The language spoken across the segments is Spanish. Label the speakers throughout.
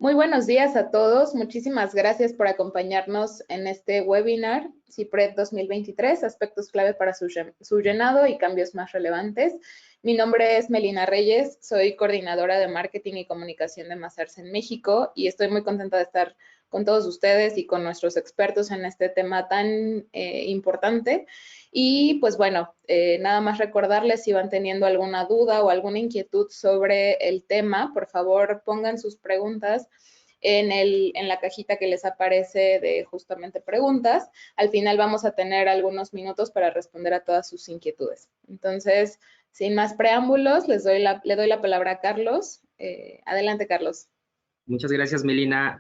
Speaker 1: Muy buenos días a todos. Muchísimas gracias por acompañarnos en este webinar CIPRED 2023, aspectos clave para su llenado y cambios más relevantes. Mi nombre es Melina Reyes, soy coordinadora de marketing y comunicación de Mazars en México y estoy muy contenta de estar con todos ustedes y con nuestros expertos en este tema tan importante. Y pues bueno, nada más recordarles si van teniendo alguna duda o alguna inquietud sobre el tema, por favor pongan sus preguntas en la cajita que les aparece de justamente preguntas. Al final vamos a tener algunos minutos para responder a todas sus inquietudes. Entonces, sin más preámbulos, le doy la palabra a Carlos. Adelante, Carlos.
Speaker 2: Muchas gracias, Melina.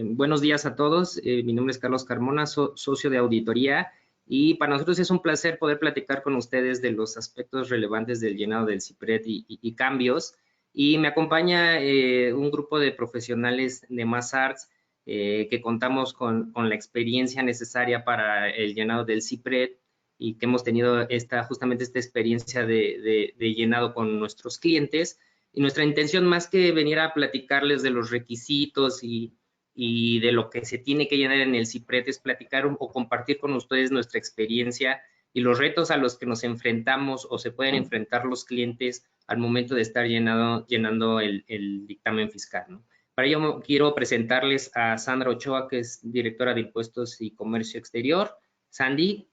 Speaker 2: Buenos días a todos. Mi nombre es Carlos Carmona, socio de auditoría, y para nosotros es un placer poder platicar con ustedes de los aspectos relevantes del llenado del CIPRED y cambios. Y me acompaña un grupo de profesionales de Mazars que contamos con la experiencia necesaria para el llenado del CIPRED y que hemos tenido justamente esta experiencia de llenado con nuestros clientes. Y nuestra intención, más que venir a platicarles de los requisitos y de lo que se tiene que llenar en el CIPRED, es platicar o compartir con ustedes nuestra experiencia y los retos a los que nos enfrentamos o se pueden enfrentar los clientes al momento de estar llenando el dictamen fiscal, ¿no? Para ello quiero presentarles a Sandra Ochoa, que es directora de Impuestos y Comercio Exterior. Sandy,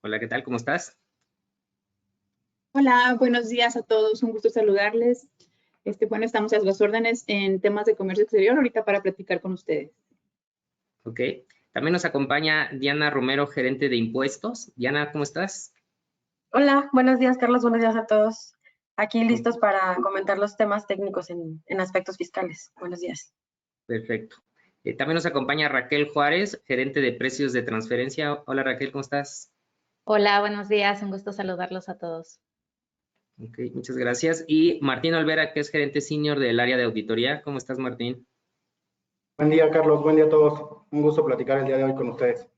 Speaker 2: hola, ¿qué tal? ¿Cómo estás?
Speaker 3: Hola, buenos días a todos, un gusto saludarles. Bueno, estamos a las órdenes en temas de comercio exterior ahorita para platicar con ustedes.
Speaker 2: Ok, también nos acompaña Diana Romero, gerente de impuestos. Diana, ¿cómo estás?
Speaker 4: Hola, buenos días, Carlos, buenos días a todos. Aquí listos para comentar los temas técnicos en aspectos fiscales. Buenos días.
Speaker 2: Perfecto. También nos acompaña Raquel Juárez, gerente de precios de transferencia. Hola, Raquel, ¿cómo estás?
Speaker 5: Hola, buenos días, un gusto saludarlos a todos.
Speaker 2: Ok, muchas gracias. Y Martín Olvera, que es gerente senior del área de auditoría. ¿Cómo estás, Martín?
Speaker 6: Buen día, Carlos. Buen día a todos. Un gusto platicar el día de hoy con ustedes.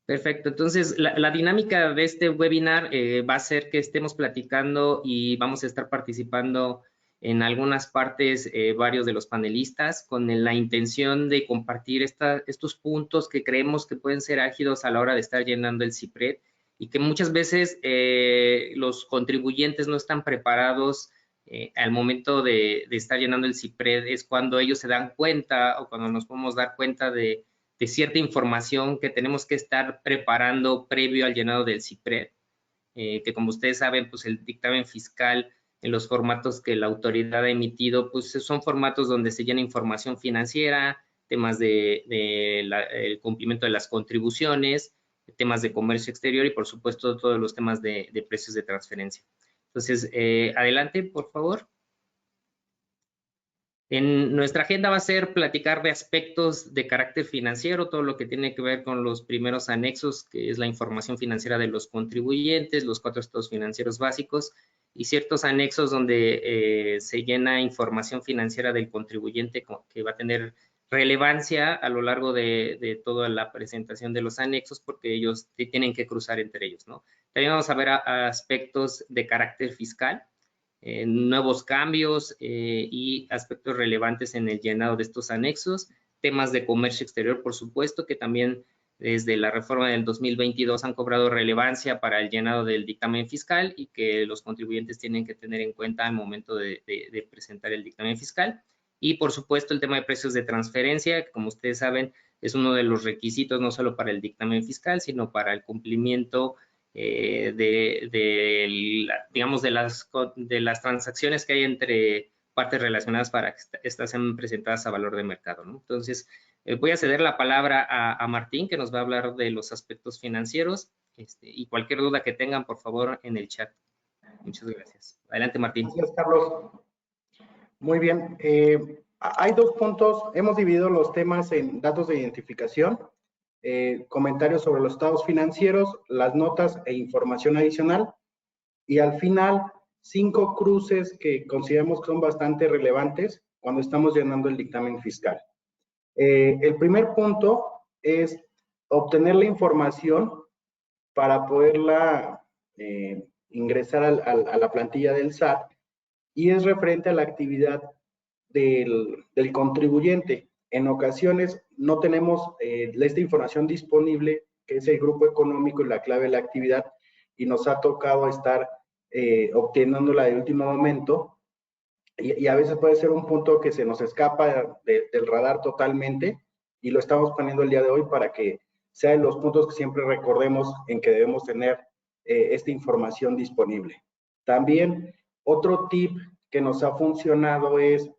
Speaker 2: Perfecto. Entonces, la dinámica de este webinar va a ser que estemos platicando y vamos a estar participando en algunas partes varios de los panelistas con la intención de compartir estos puntos que creemos que pueden ser ágidos a la hora de estar llenando el CIPRED y que muchas veces los contribuyentes no están preparados al momento de estar llenando el CIPRED. Es cuando ellos se dan cuenta o cuando nos podemos dar cuenta de cierta información que tenemos que estar preparando previo al llenado del CIPRED, que como ustedes saben, pues el dictamen fiscal en los formatos que la autoridad ha emitido, pues son formatos donde se llena información financiera, temas el cumplimiento de las contribuciones, temas de comercio exterior y por supuesto todos los temas de precios de transferencia. Entonces, adelante, por favor. En nuestra agenda va a ser platicar de aspectos de carácter financiero, todo lo que tiene que ver con los primeros anexos, que es la información financiera de los contribuyentes, los 4 estados financieros básicos y ciertos anexos donde se llena información financiera del contribuyente que va a tener relevancia a lo largo de toda la presentación de los anexos porque ellos tienen que cruzar entre ellos, ¿no? También vamos a ver aspectos de carácter fiscal, nuevos cambios y aspectos relevantes en el llenado de estos anexos, temas de comercio exterior, por supuesto, que también desde la reforma del 2022 han cobrado relevancia para el llenado del dictamen fiscal y que los contribuyentes tienen que tener en cuenta al momento de presentar el dictamen fiscal. Y, por supuesto, el tema de precios de transferencia, que como ustedes saben, es uno de los requisitos no solo para el dictamen fiscal, sino para el cumplimiento digamos, de las transacciones que hay entre partes relacionadas para que estas sean presentadas a valor de mercado, ¿no? Entonces, voy a ceder la palabra a Martín, que nos va a hablar de los aspectos financieros y cualquier duda que tengan, por favor, en el chat. Muchas gracias. Adelante, Martín.
Speaker 6: Gracias, Carlos. Muy bien. Hay 2 puntos. Hemos dividido los temas en datos de identificación, comentarios sobre los estados financieros, las notas e información adicional. Y al final, 5 cruces que consideramos que son bastante relevantes cuando estamos llenando el dictamen fiscal. El primer punto es obtener la información para poderla ingresar a la plantilla del SAT y es referente a la actividad del contribuyente. En ocasiones no tenemos esta información disponible, que es el grupo económico y la clave de la actividad, y nos ha tocado estar obteniéndola de último momento, y a veces puede ser un punto que se nos escapa del radar totalmente, y lo estamos poniendo el día de hoy para que sea de los puntos que siempre recordemos en que debemos tener esta información disponible. También otro tip que nos ha funcionado es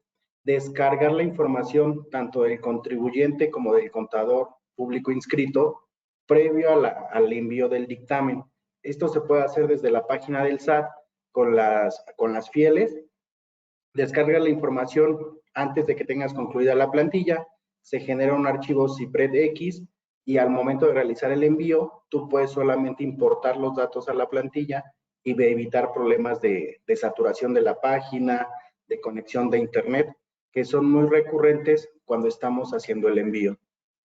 Speaker 6: descargar la información tanto del contribuyente como del contador público inscrito previo al envío del dictamen. Esto se puede hacer desde la página del SAT con las fieles. Descarga la información antes de que tengas concluida la plantilla, se genera un archivo CIPRED X y al momento de realizar el envío, tú puedes solamente importar los datos a la plantilla y evitar problemas de saturación de la página, de conexión de internet, que son muy recurrentes cuando estamos haciendo el envío.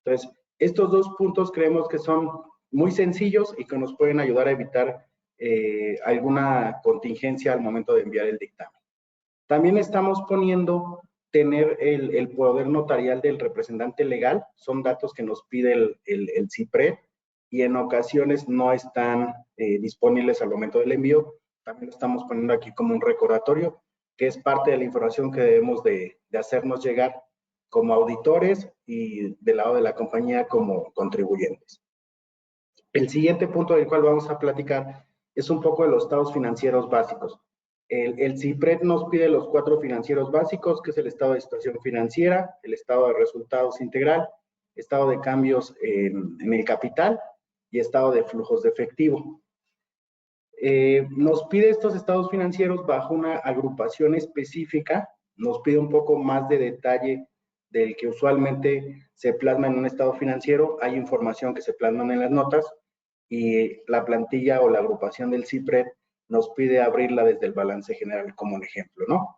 Speaker 6: Entonces, estos dos puntos creemos que son muy sencillos y que nos pueden ayudar a evitar alguna contingencia al momento de enviar el dictamen. También estamos poniendo tener el poder notarial del representante legal. Son datos que nos pide el CIPRED y en ocasiones no están disponibles al momento del envío. También lo estamos poniendo aquí como un recordatorio, que es parte de la información que debemos de hacernos llegar como auditores y del lado de la compañía como contribuyentes. El siguiente punto del cual vamos a platicar es un poco de los estados financieros básicos. El CIPRED nos pide los 4 financieros básicos, que es el estado de situación financiera, el estado de resultados integral, estado de cambios en el capital y estado de flujos de efectivo. Nos pide estos estados financieros bajo una agrupación específica, nos pide un poco más de detalle del que usualmente se plasma en un estado financiero. Hay información que se plasman en las notas y la plantilla o la agrupación del CIPRED nos pide abrirla desde el balance general como un ejemplo, ¿no?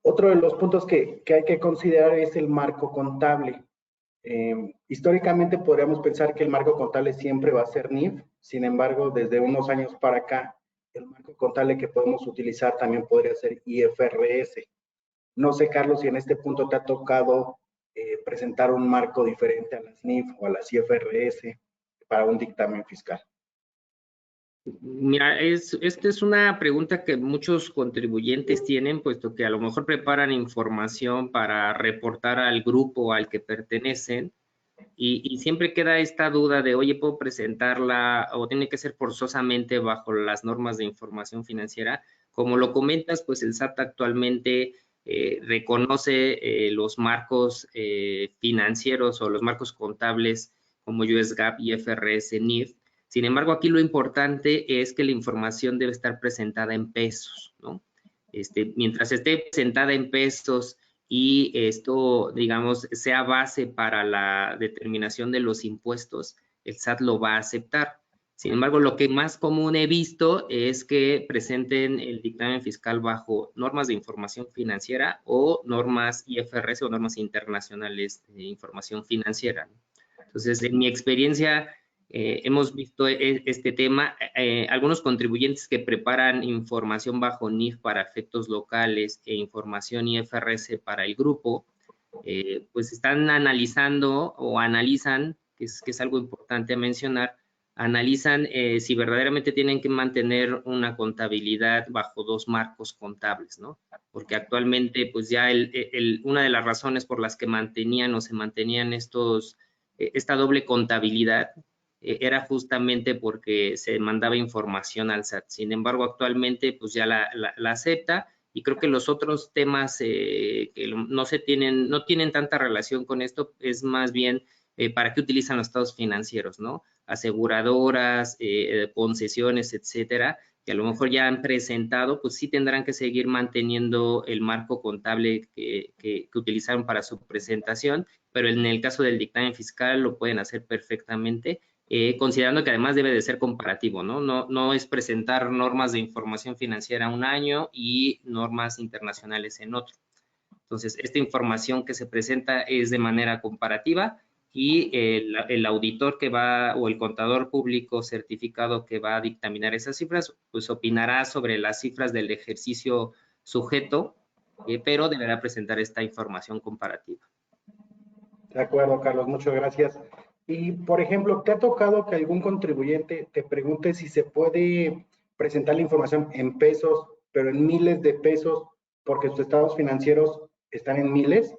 Speaker 6: Otro de los puntos que hay que considerar es el marco contable. Históricamente podríamos pensar que el marco contable siempre va a ser NIF, sin embargo, desde unos años para acá, el marco contable que podemos utilizar también podría ser IFRS. No sé, Carlos, si en este punto te ha tocado presentar un marco diferente a las NIF o a las IFRS para un dictamen fiscal.
Speaker 2: Mira, esta es una pregunta que muchos contribuyentes tienen, puesto que a lo mejor preparan información para reportar al grupo al que pertenecen y siempre queda esta duda de, oye, ¿puedo presentarla o tiene que ser forzosamente bajo las normas de información financiera? Como lo comentas, pues el SAT actualmente reconoce los marcos financieros o los marcos contables como US GAAP, IFRS, NIF. Sin embargo, aquí lo importante es que la información debe estar presentada en pesos, ¿no? Mientras esté presentada en pesos y esto, digamos, sea base para la determinación de los impuestos, el SAT lo va a aceptar. Sin embargo, lo que más común he visto es que presenten el dictamen fiscal bajo normas de información financiera o normas IFRS o normas internacionales de información financiera. Entonces, en mi experiencia, hemos visto este tema. Algunos contribuyentes que preparan información bajo NIF para efectos locales e información IFRS para el grupo, pues están analizando o analizan, que es algo importante mencionar, analizan si verdaderamente tienen que mantener una contabilidad bajo 2 marcos contables, ¿no? Porque actualmente, pues ya una de las razones por las que mantenían o se mantenían esta doble contabilidad era justamente porque se mandaba información al SAT. Sin embargo, actualmente pues ya la acepta y creo que los otros temas que no tienen tanta relación con esto es más bien para qué utilizan los estados financieros, ¿no? Aseguradoras, concesiones, etcétera, que a lo mejor ya han presentado, pues sí tendrán que seguir manteniendo el marco contable que utilizaron para su presentación, pero en el caso del dictamen fiscal lo pueden hacer perfectamente, considerando que además debe de ser comparativo, ¿no? No es presentar normas de información financiera un año y normas internacionales en otro. Entonces, esta información que se presenta es de manera comparativa y el auditor que va o el contador público certificado que va a dictaminar esas cifras, pues opinará sobre las cifras del ejercicio sujeto pero deberá presentar esta información comparativa.
Speaker 6: De acuerdo, Carlos, muchas gracias. Y, por ejemplo, ¿te ha tocado que algún contribuyente te pregunte si se puede presentar la información en pesos, pero en miles de pesos, porque sus estados financieros están en miles?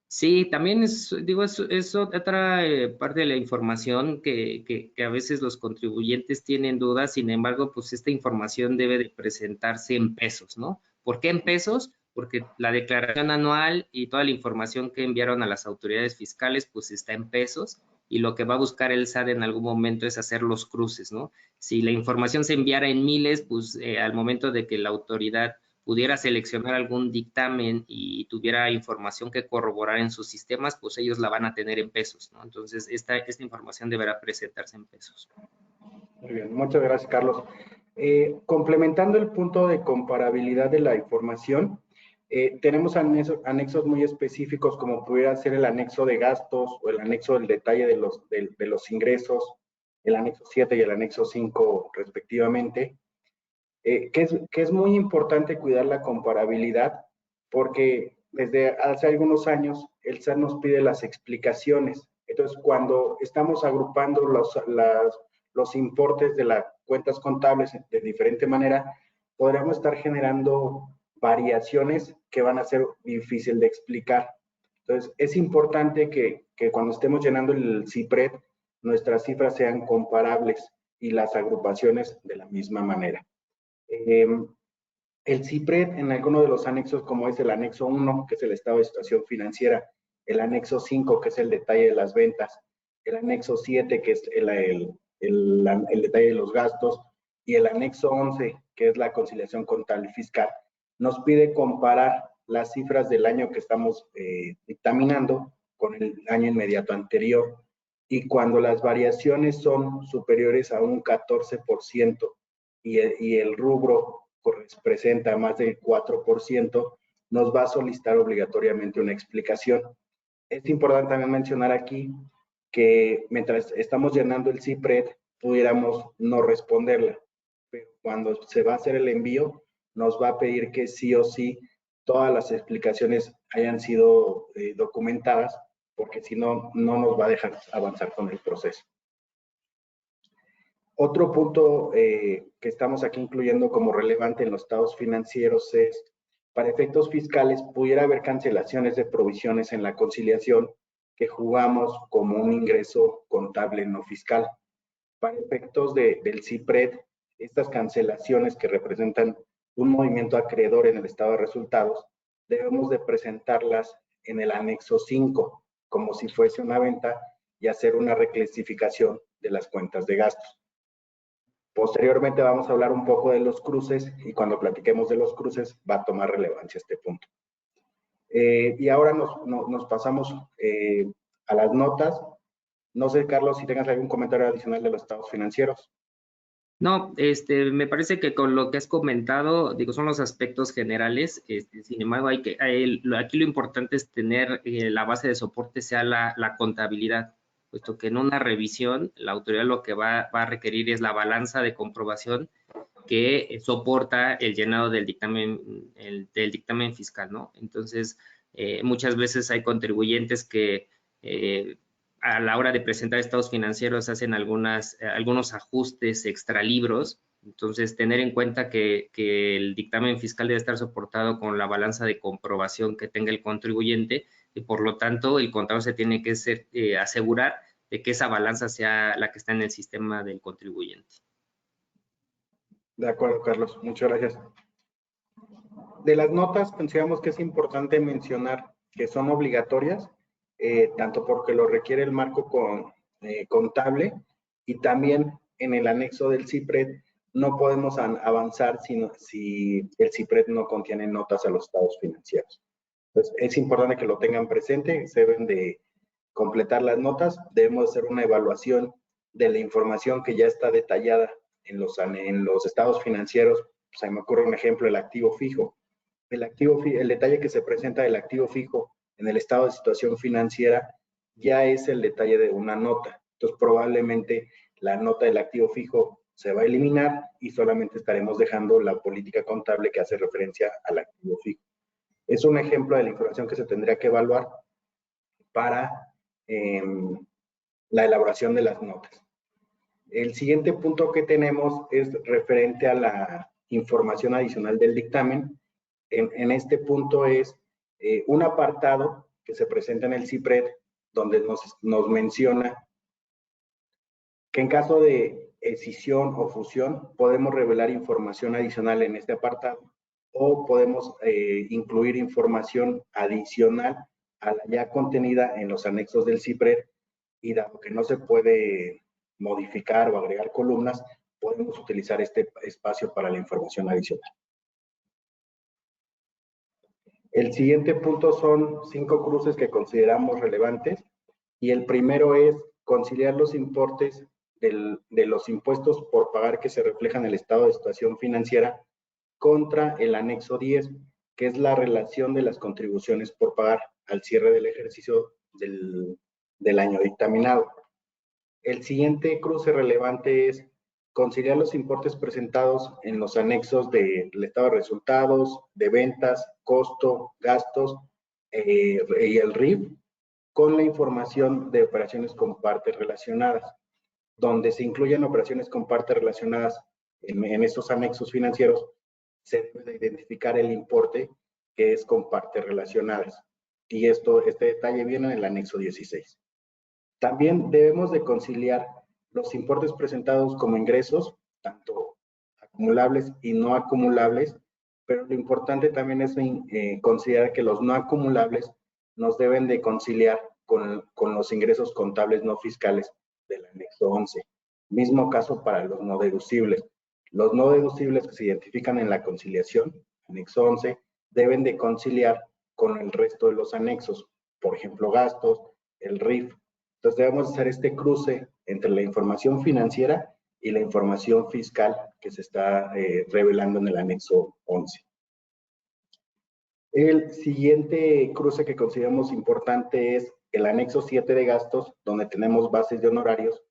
Speaker 2: Sí, también es otra parte de la información que a veces los contribuyentes tienen dudas. Sin embargo, pues esta información debe de presentarse en pesos, ¿no? ¿Por qué en pesos? Porque la declaración anual y toda la información que enviaron a las autoridades fiscales, pues está en pesos, y lo que va a buscar el SAT en algún momento es hacer los cruces, ¿no? Si la información se enviara en miles, pues al momento de que la autoridad pudiera seleccionar algún dictamen y tuviera información que corroborar en sus sistemas, pues ellos la van a tener en pesos, ¿no? Entonces, esta información deberá presentarse en pesos.
Speaker 6: Muy bien, muchas gracias, Carlos. Complementando el punto de comparabilidad de la información, tenemos anexos muy específicos, como pudiera ser el anexo de gastos o el anexo del detalle de los ingresos, el anexo 7 y el anexo 5 respectivamente, que es muy importante cuidar la comparabilidad, porque desde hace algunos años el SAT nos pide las explicaciones. Entonces, cuando estamos agrupando los importes de las cuentas contables de diferente manera, podríamos estar generando variaciones que van a ser difícil de explicar. Entonces, es importante que cuando estemos llenando el CIPRED, nuestras cifras sean comparables y las agrupaciones de la misma manera. El CIPRED en alguno de los anexos, como es el anexo 1, que es el estado de situación financiera, el anexo 5, que es el detalle de las ventas, el anexo 7, que es el detalle de los gastos, y el anexo 11, que es la conciliación contable y fiscal, nos pide comparar las cifras del año que estamos dictaminando con el año inmediato anterior. Y cuando las variaciones son superiores a un 14% y el rubro presenta más del 4%, nos va a solicitar obligatoriamente una explicación. Es importante también mencionar aquí que mientras estamos llenando el CIPRED, pudiéramos no responderla, pero cuando se va a hacer el envío, nos va a pedir que sí o sí todas las explicaciones hayan sido documentadas, porque si no, no nos va a dejar avanzar con el proceso. Otro punto que estamos aquí incluyendo como relevante en los estados financieros es, para efectos fiscales, pudiera haber cancelaciones de provisiones en la conciliación que jugamos como un ingreso contable no fiscal. Para efectos del CIPRED, estas cancelaciones que representan un movimiento acreedor en el estado de resultados, debemos de presentarlas en el anexo 5, como si fuese una venta, y hacer una reclasificación de las cuentas de gastos. Posteriormente vamos a hablar un poco de los cruces, y cuando platiquemos de los cruces va a tomar relevancia este punto. Y ahora nos pasamos a las notas. No sé, Carlos, si tengas algún comentario adicional de los estados financieros.
Speaker 2: No, me parece que con lo que has comentado, digo, son los aspectos generales. Sin embargo, aquí lo importante es tener la base de soporte sea la contabilidad, puesto que en una revisión la autoridad lo que va a requerir es la balanza de comprobación que soporta el llenado del dictamen fiscal, ¿no? Entonces, muchas veces hay contribuyentes que a la hora de presentar estados financieros hacen algunos ajustes extralibros. Entonces, tener en cuenta que el dictamen fiscal debe estar soportado con la balanza de comprobación que tenga el contribuyente, y por lo tanto el contador se tiene que asegurar de que esa balanza sea la que está en el sistema del contribuyente.
Speaker 6: De acuerdo, Carlos. Muchas gracias. De las notas, consideramos que es importante mencionar que son obligatorias, tanto porque lo requiere el marco contable, y también en el anexo del CIPRED no podemos avanzar si el CIPRED no contiene notas a los estados financieros. Entonces, es importante que lo tengan presente, se deben de completar las notas, debemos hacer una evaluación de la información que ya está detallada en los estados financieros. O sea, me ocurre un ejemplo, el activo fijo. El detalle que se presenta del activo fijo en el estado de situación financiera ya es el detalle de una nota. Entonces, probablemente la nota del activo fijo se va a eliminar y solamente estaremos dejando la política contable que hace referencia al activo fijo. Es un ejemplo de la información que se tendría que evaluar para la elaboración de las notas. El siguiente punto que tenemos es referente a la información adicional del dictamen. En este punto es un apartado que se presenta en el CIPRED donde nos menciona que en caso de escisión o fusión podemos revelar información adicional en este apartado o podemos incluir información adicional a la ya contenida en los anexos del CIPRED, y dado que no se puede modificar o agregar columnas, podemos utilizar este espacio para la información adicional. El siguiente punto son 5 cruces que consideramos relevantes, y el primero es conciliar los importes de los impuestos por pagar que se reflejan en el estado de situación financiera contra el anexo 10, que es la relación de las contribuciones por pagar al cierre del ejercicio del año dictaminado. El siguiente cruce relevante es conciliar los importes presentados en los anexos del estado de resultados, de ventas, costo, gastos y el RIF con la información de operaciones con partes relacionadas. Donde se incluyen operaciones con partes relacionadas en estos anexos financieros, se debe de identificar el importe que es con partes relacionadas. Y este detalle viene en el anexo 16. También debemos de conciliar los importes presentados como ingresos, tanto acumulables y no acumulables, pero lo importante también es considerar que los no acumulables nos deben de conciliar con los ingresos contables no fiscales del anexo 11. Mismo caso para los no deducibles. Los no deducibles que se identifican en la conciliación, anexo 11, deben de conciliar con el resto de los anexos, por ejemplo, gastos, el RIF. Entonces debemos hacer este cruce entre la información financiera y la información fiscal que se está revelando en el anexo 11. El siguiente cruce que consideramos importante es el anexo 7 de gastos, donde tenemos bases de honorarios,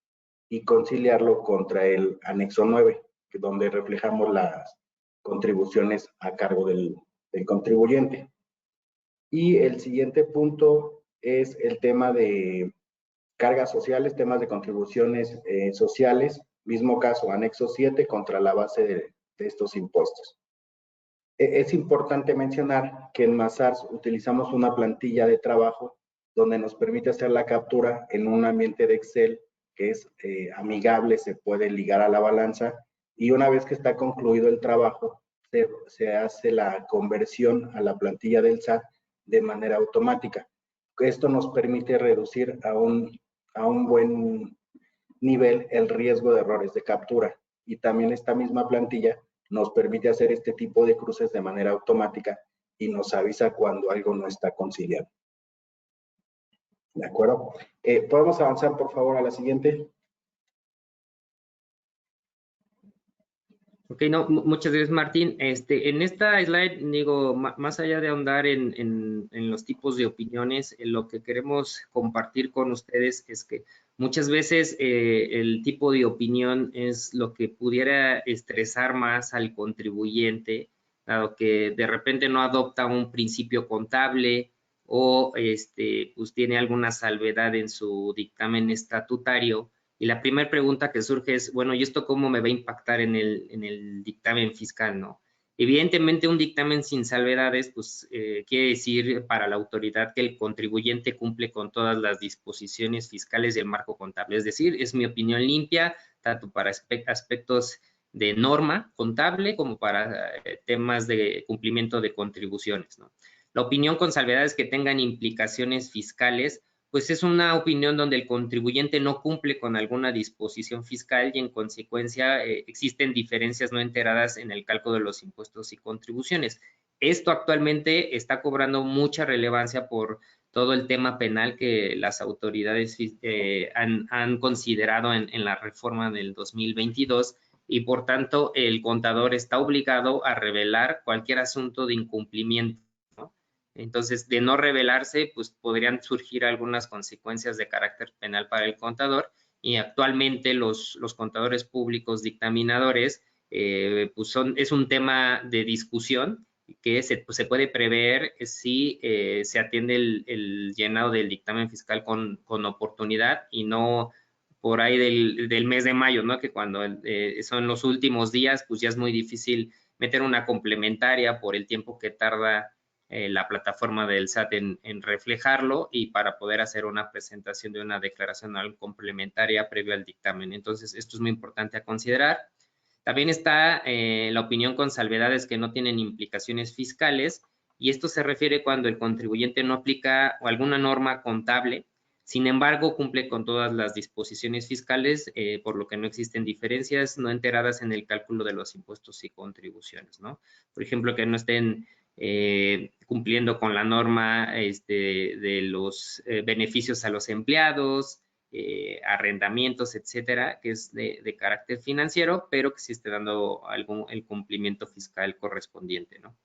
Speaker 6: y conciliarlo contra el anexo 9, donde reflejamos las contribuciones a cargo del contribuyente. Y el siguiente punto es el tema de cargas sociales, temas de contribuciones sociales, mismo caso, anexo 7 contra la base de estos impuestos. Es importante mencionar que en Mazars utilizamos una plantilla de trabajo donde nos permite hacer la captura en un ambiente de Excel que es amigable, se puede ligar a la balanza, y una vez que está concluido el trabajo, se hace la conversión a la plantilla del SAT de manera automática. Esto nos permite reducir a un buen nivel el riesgo de errores de captura, y también esta misma plantilla nos permite hacer este tipo de cruces de manera automática y nos avisa cuando algo no está conciliado. ¿De acuerdo? ¿Podemos avanzar, por favor, a la siguiente?
Speaker 2: Ok, no, muchas gracias, Martín. En esta slide, digo, más allá de ahondar en los tipos de opiniones, lo que queremos compartir con ustedes es que muchas veces el tipo de opinión es lo que pudiera estresar más al contribuyente, dado que de repente no adopta un principio contable o pues tiene alguna salvedad en su dictamen estatutario. Y la primera pregunta que surge es, bueno, ¿y esto cómo me va a impactar en el dictamen fiscal, no? Evidentemente, un dictamen sin salvedades, pues, quiere decir para la autoridad que el contribuyente cumple con todas las disposiciones fiscales del marco contable. Es decir, es mi opinión limpia, tanto para aspectos de norma contable como para temas de cumplimiento de contribuciones, ¿no? La opinión con salvedades que tengan implicaciones fiscales, pues es una opinión donde el contribuyente no cumple con alguna disposición fiscal y en consecuencia existen diferencias no enteradas en el cálculo de los impuestos y contribuciones. Esto actualmente está cobrando mucha relevancia por todo el tema penal que las autoridades han considerado en la reforma del 2022, y por tanto el contador está obligado a revelar cualquier asunto de incumplimiento. Entonces, de no revelarse, pues podrían surgir algunas consecuencias de carácter penal para el contador, y actualmente los contadores públicos dictaminadores, pues es un tema de discusión, que se puede prever si se atiende el llenado del dictamen fiscal con oportunidad y no por ahí del mes de mayo, ¿no? Que cuando son los últimos días, pues ya es muy difícil meter una complementaria por el tiempo que tarda la plataforma del SAT en reflejarlo y para poder hacer una presentación de una declaración anual complementaria previo al dictamen. Entonces, esto es muy importante a considerar. También está la opinión con salvedades que no tienen implicaciones fiscales, y esto se refiere cuando el contribuyente no aplica alguna norma contable, sin embargo cumple con todas las disposiciones fiscales, por lo que no existen diferencias no enteradas en el cálculo de los impuestos y contribuciones, ¿no? Por ejemplo, que no estén cumpliendo con la norma de los beneficios a los empleados, arrendamientos, etcétera, que es de carácter financiero, pero que sí esté dando el cumplimiento fiscal correspondiente, ¿no?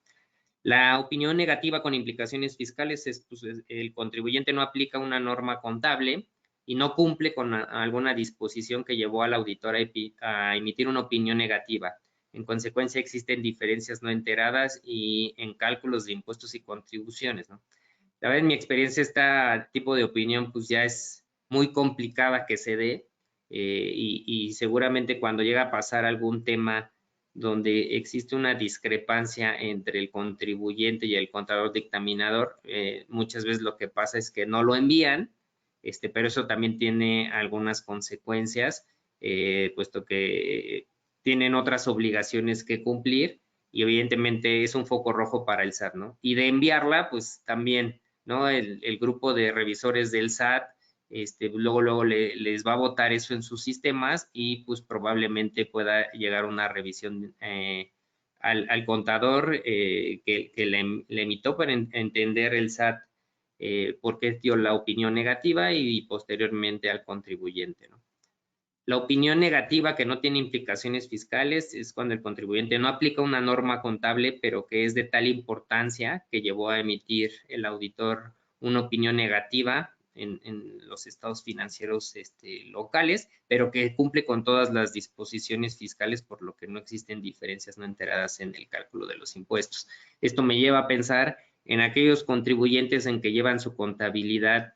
Speaker 2: La opinión negativa con implicaciones fiscales es, pues, el contribuyente no aplica una norma contable y no cumple con alguna disposición que llevó al auditor a emitir una opinión negativa. En consecuencia, existen diferencias no enteradas y en cálculos de impuestos y contribuciones, ¿no? La verdad, en mi experiencia, este tipo de opinión pues ya es muy complicada que se dé, y seguramente cuando llega a pasar algún tema donde existe una discrepancia entre el contribuyente y el contador dictaminador, muchas veces lo que pasa es que no lo envían, pero eso también tiene algunas consecuencias, puesto que tienen otras obligaciones que cumplir y evidentemente es un foco rojo para el SAT, ¿no? Y de enviarla, pues también, ¿no? El grupo de revisores del SAT, luego les va a votar eso en sus sistemas y pues probablemente pueda llegar una revisión al contador que le emitió para entender el SAT por qué dio la opinión negativa y posteriormente al contribuyente, ¿no? La opinión negativa que no tiene implicaciones fiscales es cuando el contribuyente no aplica una norma contable, pero que es de tal importancia que llevó a emitir el auditor una opinión negativa en los estados financieros locales, pero que cumple con todas las disposiciones fiscales, por lo que no existen diferencias no enteradas en el cálculo de los impuestos. Esto me lleva a pensar en aquellos contribuyentes en que llevan su contabilidad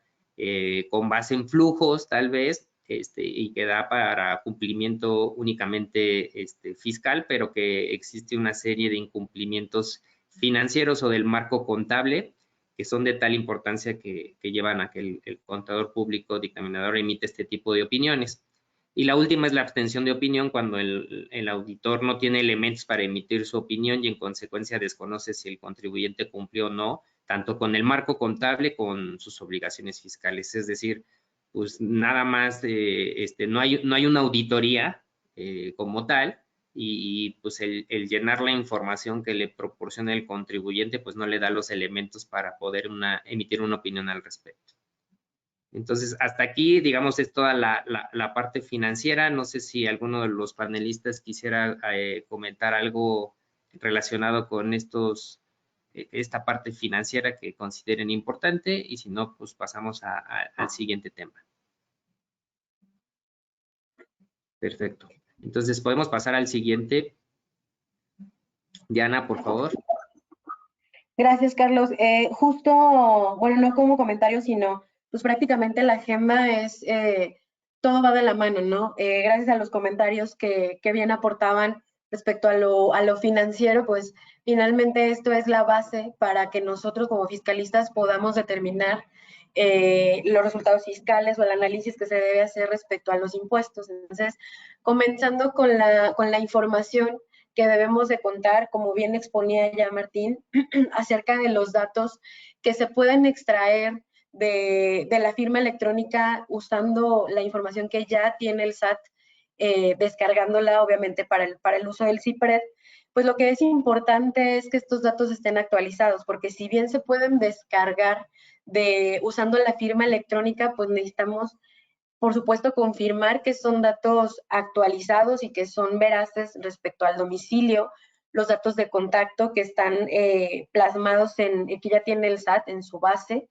Speaker 2: con base en flujos, tal vez, y que da para cumplimiento únicamente fiscal, pero que existe una serie de incumplimientos financieros o del marco contable que son de tal importancia que llevan a que el contador público dictaminador emite este tipo de opiniones. Y la última es la abstención de opinión, cuando el auditor no tiene elementos para emitir su opinión y en consecuencia desconoce si el contribuyente cumplió o no, tanto con el marco contable como con sus obligaciones fiscales. Es decir, pues nada más no hay una auditoría como tal, y pues el llenar la información que le proporciona el contribuyente pues no le da los elementos para poder emitir una opinión al respecto. Entonces, hasta aquí, digamos, es toda la parte financiera. No sé si alguno de los panelistas quisiera comentar algo relacionado con esta parte financiera que consideren importante, y si no, pues pasamos al siguiente tema. Perfecto. Entonces, podemos pasar al siguiente. Diana, por favor.
Speaker 4: Gracias, Carlos. Justo, bueno, no como comentario, sino pues prácticamente la agenda es, todo va de la mano, ¿no? Gracias a los comentarios que bien aportaban respecto a lo financiero, pues finalmente esto es la base para que nosotros como fiscalistas podamos determinar los resultados fiscales o el análisis que se debe hacer respecto a los impuestos. Entonces, comenzando con la información que debemos de contar, como bien exponía ya Martín, acerca de los datos que se pueden extraer de la firma electrónica usando la información que ya tiene el SAT, descargándola obviamente para el uso del CIPRED. Pues lo que es importante es que estos datos estén actualizados, porque si bien se pueden descargar usando la firma electrónica, pues necesitamos, por supuesto, confirmar que son datos actualizados y que son veraces respecto al domicilio, los datos de contacto que están plasmados que ya tiene el SAT en su base,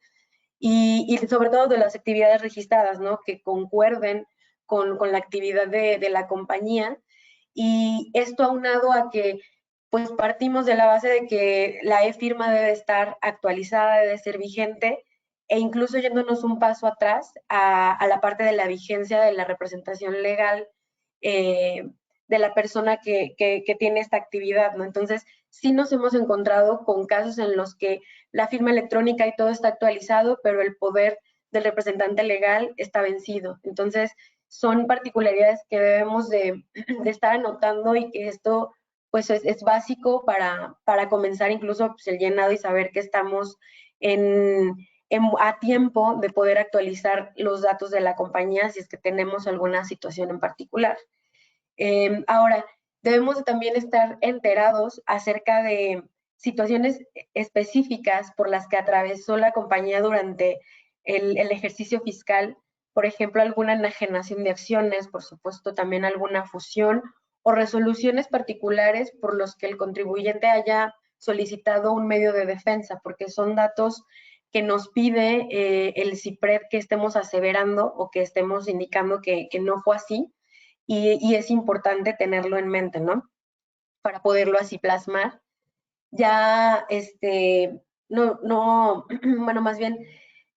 Speaker 4: y sobre todo de las actividades registradas, ¿no? Que concuerden con la actividad de la compañía. Y esto aunado a que pues partimos de la base de que la e-firma debe estar actualizada, debe ser vigente, e incluso yéndonos un paso atrás a la parte de la vigencia de la representación legal de la persona que tiene esta actividad, ¿no? Entonces, sí nos hemos encontrado con casos en los que la firma electrónica y todo está actualizado, pero el poder del representante legal está vencido. Entonces, son particularidades que debemos de estar anotando y que esto pues es básico para comenzar incluso pues, el llenado y saber que estamos a tiempo de poder actualizar los datos de la compañía si es que tenemos alguna situación en particular. Ahora, debemos de también estar enterados acerca de situaciones específicas por las que atravesó la compañía durante el ejercicio fiscal, por ejemplo, alguna enajenación de acciones, por supuesto también alguna fusión o resoluciones particulares por los que el contribuyente haya solicitado un medio de defensa, porque son datos que nos pide el CIPRED que estemos aseverando o que estemos indicando que no fue así, y es importante tenerlo en mente, ¿no? Para poderlo así plasmar. Ya, bueno, más bien,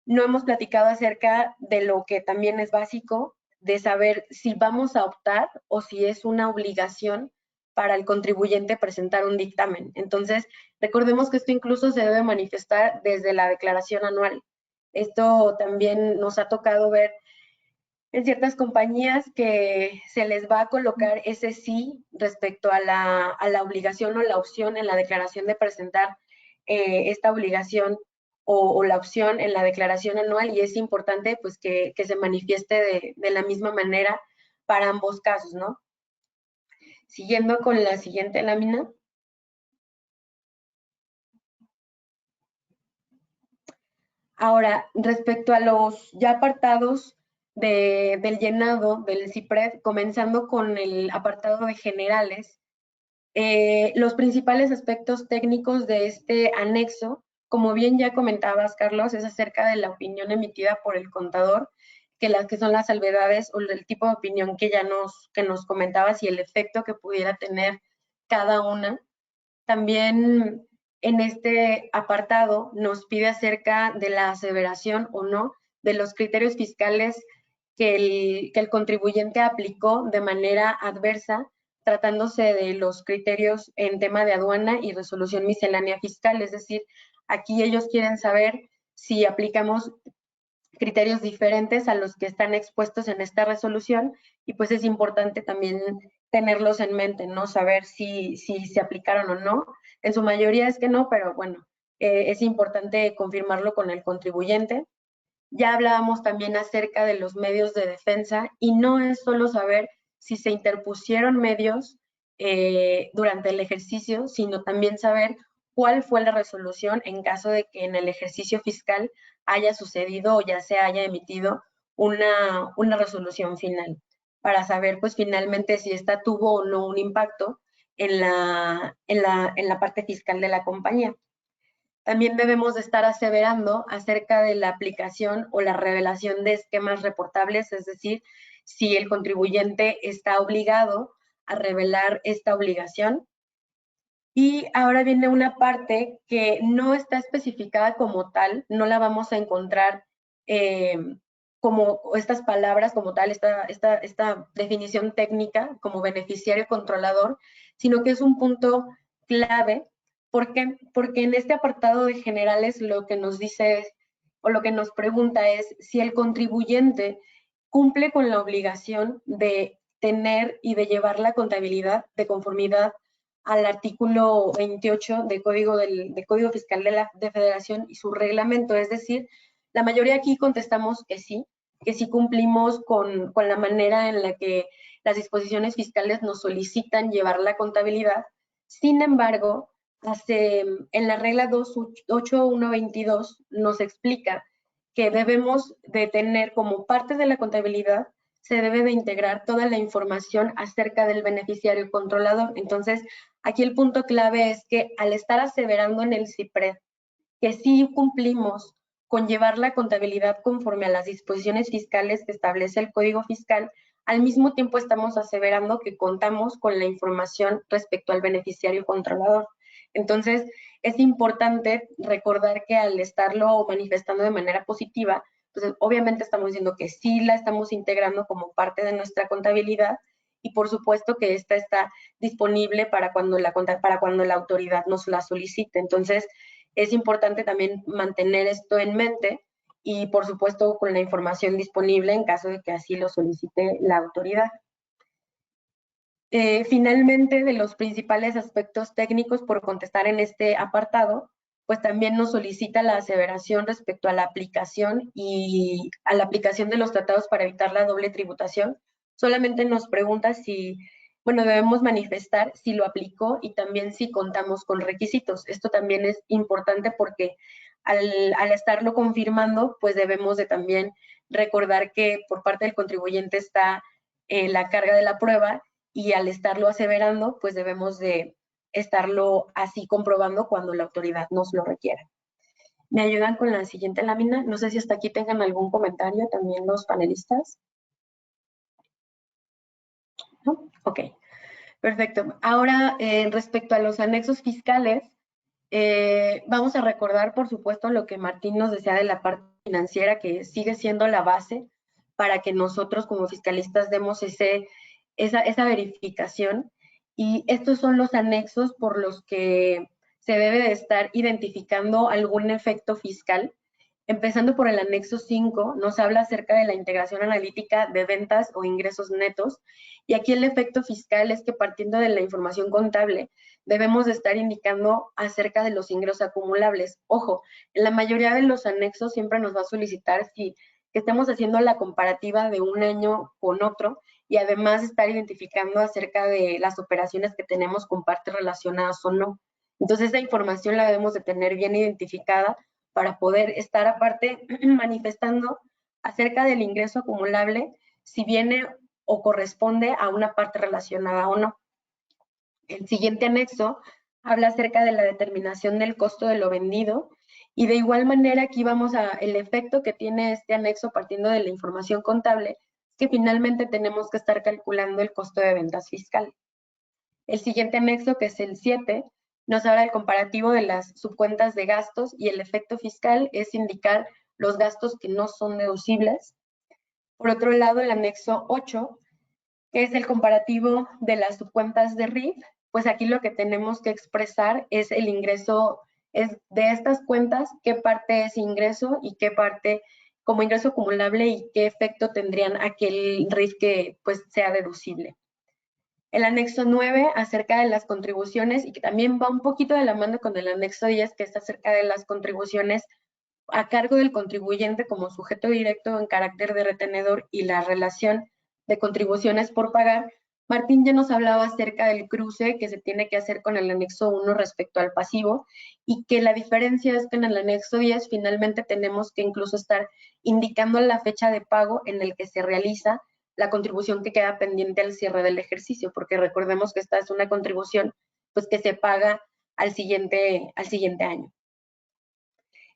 Speaker 4: no hemos platicado acerca de lo que también es básico, de saber si vamos a optar o si es una obligación para el contribuyente presentar un dictamen. Entonces, recordemos que esto incluso se debe manifestar desde la declaración anual. Esto también nos ha tocado ver en ciertas compañías que se les va a colocar ese sí respecto a la obligación o la opción en la declaración de presentar esta obligación o la opción en la declaración anual, y es importante pues que se manifieste de la misma manera para ambos casos, ¿no? Siguiendo con la siguiente lámina. Ahora, respecto a los ya apartados del llenado del CIPRED, comenzando con el apartado de generales, los principales aspectos técnicos de este anexo, como bien ya comentabas, Carlos, es acerca de la opinión emitida por el contador, que son las salvedades o el tipo de opinión que nos comentabas y el efecto que pudiera tener cada una. También en este apartado nos pide acerca de la aseveración o no de los criterios fiscales que el contribuyente aplicó de manera adversa, tratándose de los criterios en tema de aduana y resolución miscelánea fiscal. Es decir, aquí ellos quieren saber si aplicamos criterios diferentes a los que están expuestos en esta resolución, y pues es importante también tenerlos en mente, ¿no? Saber si se aplicaron o no. En su mayoría es que no, pero bueno, es importante confirmarlo con el contribuyente. Ya hablábamos también acerca de los medios de defensa, y no es solo saber si se interpusieron medios durante el ejercicio, sino también saber cuál fue la resolución en caso de que en el ejercicio fiscal haya sucedido o ya se haya emitido una resolución final, para saber pues finalmente si esta tuvo o no un impacto en la parte fiscal de la compañía. También debemos de estar aseverando acerca de la aplicación o la revelación de esquemas reportables, es decir, si el contribuyente está obligado a revelar esta obligación. Y ahora viene una parte que no está especificada como tal, no la vamos a encontrar como estas palabras como tal, esta definición técnica como beneficiario controlador, sino que es un punto clave. ¿Por qué? Porque en este apartado de generales lo que nos dice o lo que nos pregunta es si el contribuyente cumple con la obligación de tener y de llevar la contabilidad de conformidad al artículo 28 de Código Fiscal de Federación y su reglamento. Es decir, la mayoría aquí contestamos que sí cumplimos con la manera en la que las disposiciones fiscales nos solicitan llevar la contabilidad. Sin embargo, en la regla 28122 nos explica que debemos de tener como parte de la contabilidad, se debe de integrar toda la información acerca del beneficiario controlador. Entonces, aquí el punto clave es que al estar aseverando en el CIPRED que sí cumplimos con llevar la contabilidad conforme a las disposiciones fiscales que establece el Código Fiscal, al mismo tiempo estamos aseverando que contamos con la información respecto al beneficiario controlador. Entonces, es importante recordar que al estarlo manifestando de manera positiva, pues obviamente estamos diciendo que sí la estamos integrando como parte de nuestra contabilidad y por supuesto que esta está disponible para cuando la autoridad nos la solicite. Entonces, es importante también mantener esto en mente y por supuesto con la información disponible en caso de que así lo solicite la autoridad. Finalmente, de los principales aspectos técnicos por contestar en este apartado, pues también nos solicita la aseveración respecto a la aplicación y a la aplicación de los tratados para evitar la doble tributación. Solamente nos pregunta si, bueno, debemos manifestar si lo aplicó y también si contamos con requisitos. Esto también es importante porque al estarlo confirmando, pues debemos de también recordar que por parte del contribuyente está la carga de la prueba y al estarlo aseverando, pues debemos de estarlo así comprobando cuando la autoridad nos lo requiera. ¿Me ayudan con la siguiente lámina? No sé si hasta aquí tengan algún comentario también los panelistas. ¿No? Ok, perfecto. Ahora, respecto a los anexos fiscales, vamos a recordar, por supuesto, lo que Martín nos decía de la parte financiera, que sigue siendo la base para que nosotros como fiscalistas demos esa verificación. Y estos son los anexos por los que se debe de estar identificando algún efecto fiscal. Empezando por el anexo 5, nos habla acerca de la integración analítica de ventas o ingresos netos. Y aquí el efecto fiscal es que partiendo de la información contable, debemos de estar indicando acerca de los ingresos acumulables. Ojo, en la mayoría de los anexos siempre nos va a solicitar que estemos haciendo la comparativa de un año con otro y además estar identificando acerca de las operaciones que tenemos con partes relacionadas o no. Entonces, esa información la debemos de tener bien identificada para poder estar aparte manifestando acerca del ingreso acumulable, si viene o corresponde a una parte relacionada o no. El siguiente anexo habla acerca de la determinación del costo de lo vendido y de igual manera aquí vamos a el efecto que tiene este anexo partiendo de la información contable, que finalmente tenemos que estar calculando el costo de ventas fiscal. El siguiente anexo, que es el 7, nos habla del comparativo de las subcuentas de gastos y el efecto fiscal es indicar los gastos que no son deducibles. Por otro lado, el anexo 8, que es el comparativo de las subcuentas de RIF, pues aquí lo que tenemos que expresar es el ingreso, es de estas cuentas, qué parte es ingreso y qué parte como ingreso acumulable y qué efecto tendrían aquel RIF que pues sea deducible. El anexo 9 acerca de las contribuciones y que también va un poquito de la mano con el anexo 10 que está acerca de las contribuciones a cargo del contribuyente como sujeto directo en carácter de retenedor y la relación de contribuciones por pagar. Martín ya nos hablaba acerca del cruce que se tiene que hacer con el anexo 1 respecto al pasivo y que la diferencia es que en el anexo 10 finalmente tenemos que incluso estar indicando la fecha de pago en el que se realiza la contribución que queda pendiente al cierre del ejercicio, porque recordemos que esta es una contribución pues que se paga al siguiente año.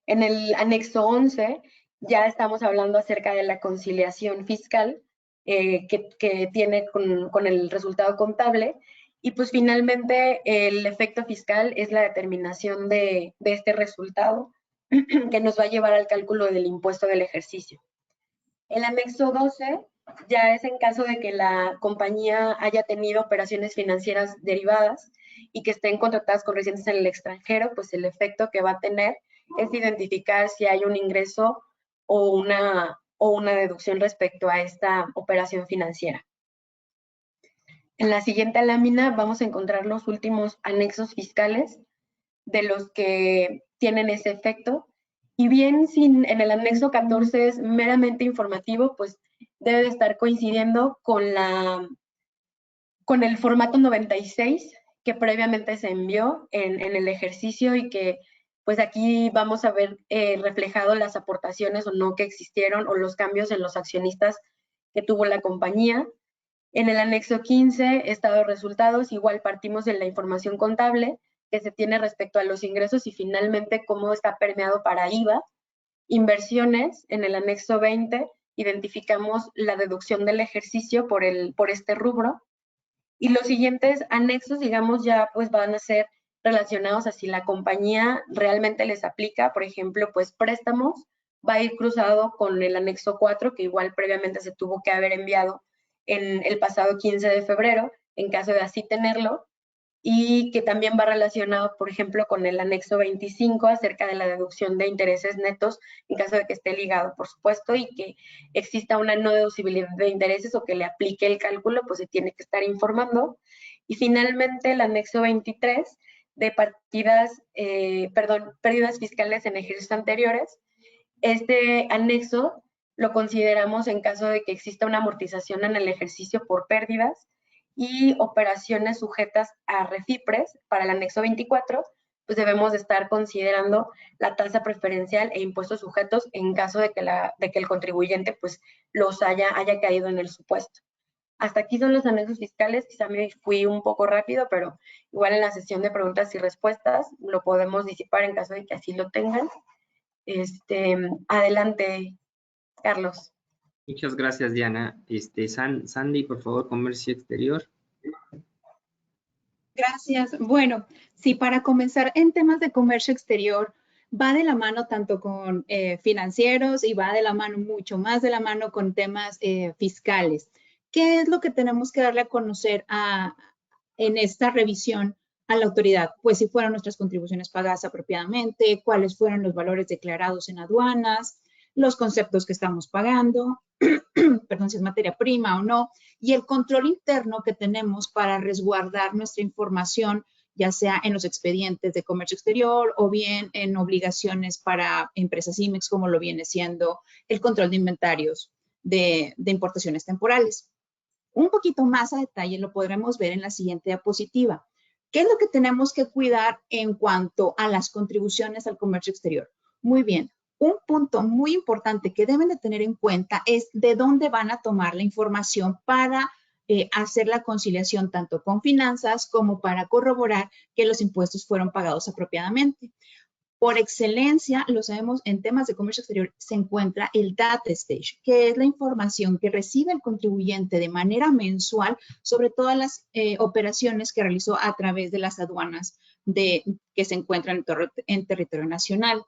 Speaker 4: En el anexo 11 ya estamos hablando acerca de la conciliación fiscal que tiene con el resultado contable y pues finalmente el efecto fiscal es la determinación de este resultado que nos va a llevar al cálculo del impuesto del ejercicio. El anexo 12 ya es en caso de que la compañía haya tenido operaciones financieras derivadas y que estén contratadas con residentes en el extranjero, pues el efecto que va a tener es identificar si hay un ingreso o una deducción respecto a esta operación financiera. En la siguiente lámina vamos a encontrar los últimos anexos fiscales de los que tienen ese efecto. Y bien, si en el anexo 14 es meramente informativo, pues debe de estar coincidiendo con el formato 96 que previamente se envió en el ejercicio y que pues aquí vamos a ver reflejado las aportaciones o no que existieron o los cambios en los accionistas que tuvo la compañía. En el anexo 15, estado de resultados, igual partimos de la información contable que se tiene respecto a los ingresos y finalmente cómo está permeado para IVA. Inversiones, en el anexo 20, identificamos la deducción del ejercicio por este rubro. Y los siguientes anexos, digamos, ya pues van a ser relacionados a si la compañía realmente les aplica. Por ejemplo, pues préstamos va a ir cruzado con el anexo 4, que igual previamente se tuvo que haber enviado en el pasado 15 de febrero, en caso de así tenerlo, y que también va relacionado, por ejemplo, con el anexo 25 acerca de la deducción de intereses netos en caso de que esté ligado, por supuesto, y que exista una no deducibilidad de intereses o que le aplique el cálculo, pues se tiene que estar informando. Y finalmente el anexo 23 de pérdidas fiscales en ejercicios anteriores. Este anexo lo consideramos en caso de que exista una amortización en el ejercicio por pérdidas y operaciones sujetas a refipres. Para el anexo 24, pues debemos de estar considerando la tasa preferencial e impuestos sujetos en caso de que el contribuyente pues los haya caído en el supuesto. Hasta aquí son los anexos fiscales. Quizá me fui un poco rápido, pero igual en la sesión de preguntas y respuestas lo podemos disipar en caso de que así lo tengan. Adelante, Carlos.
Speaker 2: Muchas gracias, Diana. Sandy, por favor, comercio exterior.
Speaker 3: Gracias. Bueno, sí, para comenzar en temas de comercio exterior, va de la mano tanto con financieros y va de la mano, mucho más de la mano con temas fiscales. ¿Qué es lo que tenemos que darle a conocer en esta revisión a la autoridad? Pues si fueron nuestras contribuciones pagadas apropiadamente, cuáles fueron los valores declarados en aduanas, los conceptos que estamos pagando, perdón, si es materia prima o no, y el control interno que tenemos para resguardar nuestra información, ya sea en los expedientes de comercio exterior o bien en obligaciones para empresas IMEX, como lo viene siendo el control de inventarios de importaciones temporales. Un poquito más a detalle lo podremos ver en la siguiente diapositiva. ¿Qué es lo que tenemos que cuidar en cuanto a las contribuciones al comercio exterior? Muy bien. Un punto muy importante que deben de tener en cuenta es de dónde van a tomar la información para hacer la conciliación tanto con finanzas como para corroborar que los impuestos fueron pagados apropiadamente. Por excelencia, lo sabemos, en temas de comercio exterior se encuentra el data stage, que es la información que recibe el contribuyente de manera mensual sobre todas las operaciones que realizó a través de las aduanas que se encuentran en territorio nacional.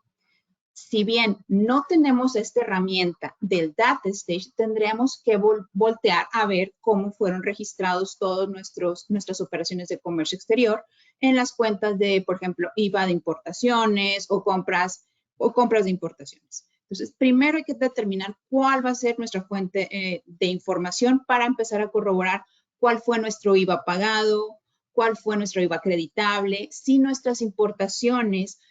Speaker 3: Si bien no tenemos esta herramienta del data stage, tendríamos que voltear a ver cómo fueron registrados todas nuestras operaciones de comercio exterior en las cuentas de, por ejemplo, IVA de importaciones o compras de importaciones. Entonces, primero hay que determinar cuál va a ser nuestra fuente de información para empezar a corroborar cuál fue nuestro IVA pagado, cuál fue nuestro IVA acreditable, si nuestras importaciones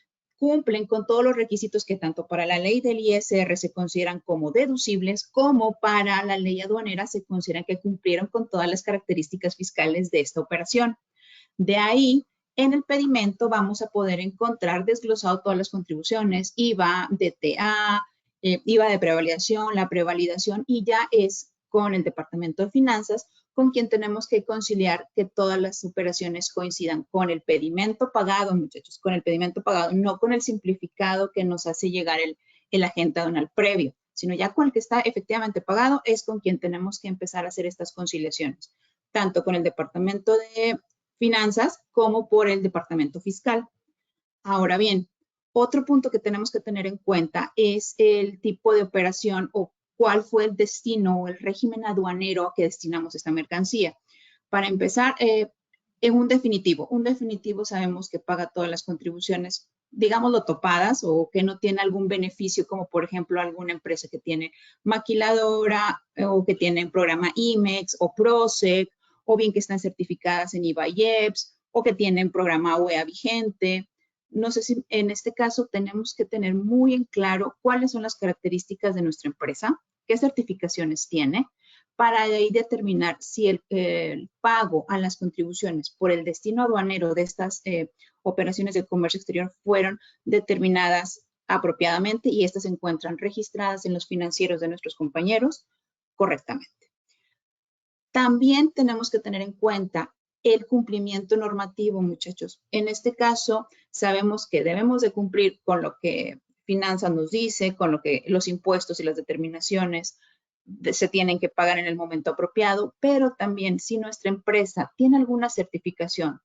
Speaker 3: cumplen con todos los requisitos que tanto para la ley del ISR se consideran como deducibles, como para la ley aduanera se consideran que cumplieron con todas las características fiscales de esta operación. De ahí, en el pedimento vamos a poder encontrar desglosado todas las contribuciones, IVA, DTA, IVA de prevalidación, la prevalidación, y ya es con el Departamento de Finanzas con quien tenemos que conciliar que todas las operaciones coincidan con el pedimento pagado, muchachos, con el pedimento pagado, no con el simplificado que nos hace llegar el agente aduanal previo, sino ya con el que está efectivamente pagado es con quien tenemos que empezar a hacer estas conciliaciones, tanto con el Departamento de Finanzas como por el Departamento Fiscal. Ahora bien, otro punto que tenemos que tener en cuenta es el tipo de operación o cuál fue el destino o el régimen aduanero a que destinamos esta mercancía. Para empezar, en un definitivo sabemos que paga todas las contribuciones, digámoslo, topadas o que no tiene algún beneficio, como por ejemplo alguna empresa que tiene maquiladora o que tiene un programa IMEX o PROSEC, o bien que están certificadas en IVA y EPS o que tienen programa OEA vigente. No sé si en este caso tenemos que tener muy en claro cuáles son las características de nuestra empresa, qué certificaciones tiene, para de ahí determinar si el pago a las contribuciones por el destino aduanero de estas operaciones de comercio exterior fueron determinadas apropiadamente y estas se encuentran registradas en los financieros de nuestros compañeros correctamente. También tenemos que tener en cuenta el cumplimiento normativo, muchachos. En este caso, sabemos que debemos de cumplir con lo que Finanzas nos dice, con lo que los impuestos y las determinaciones se tienen que pagar en el momento apropiado, pero también si nuestra empresa tiene alguna certificación,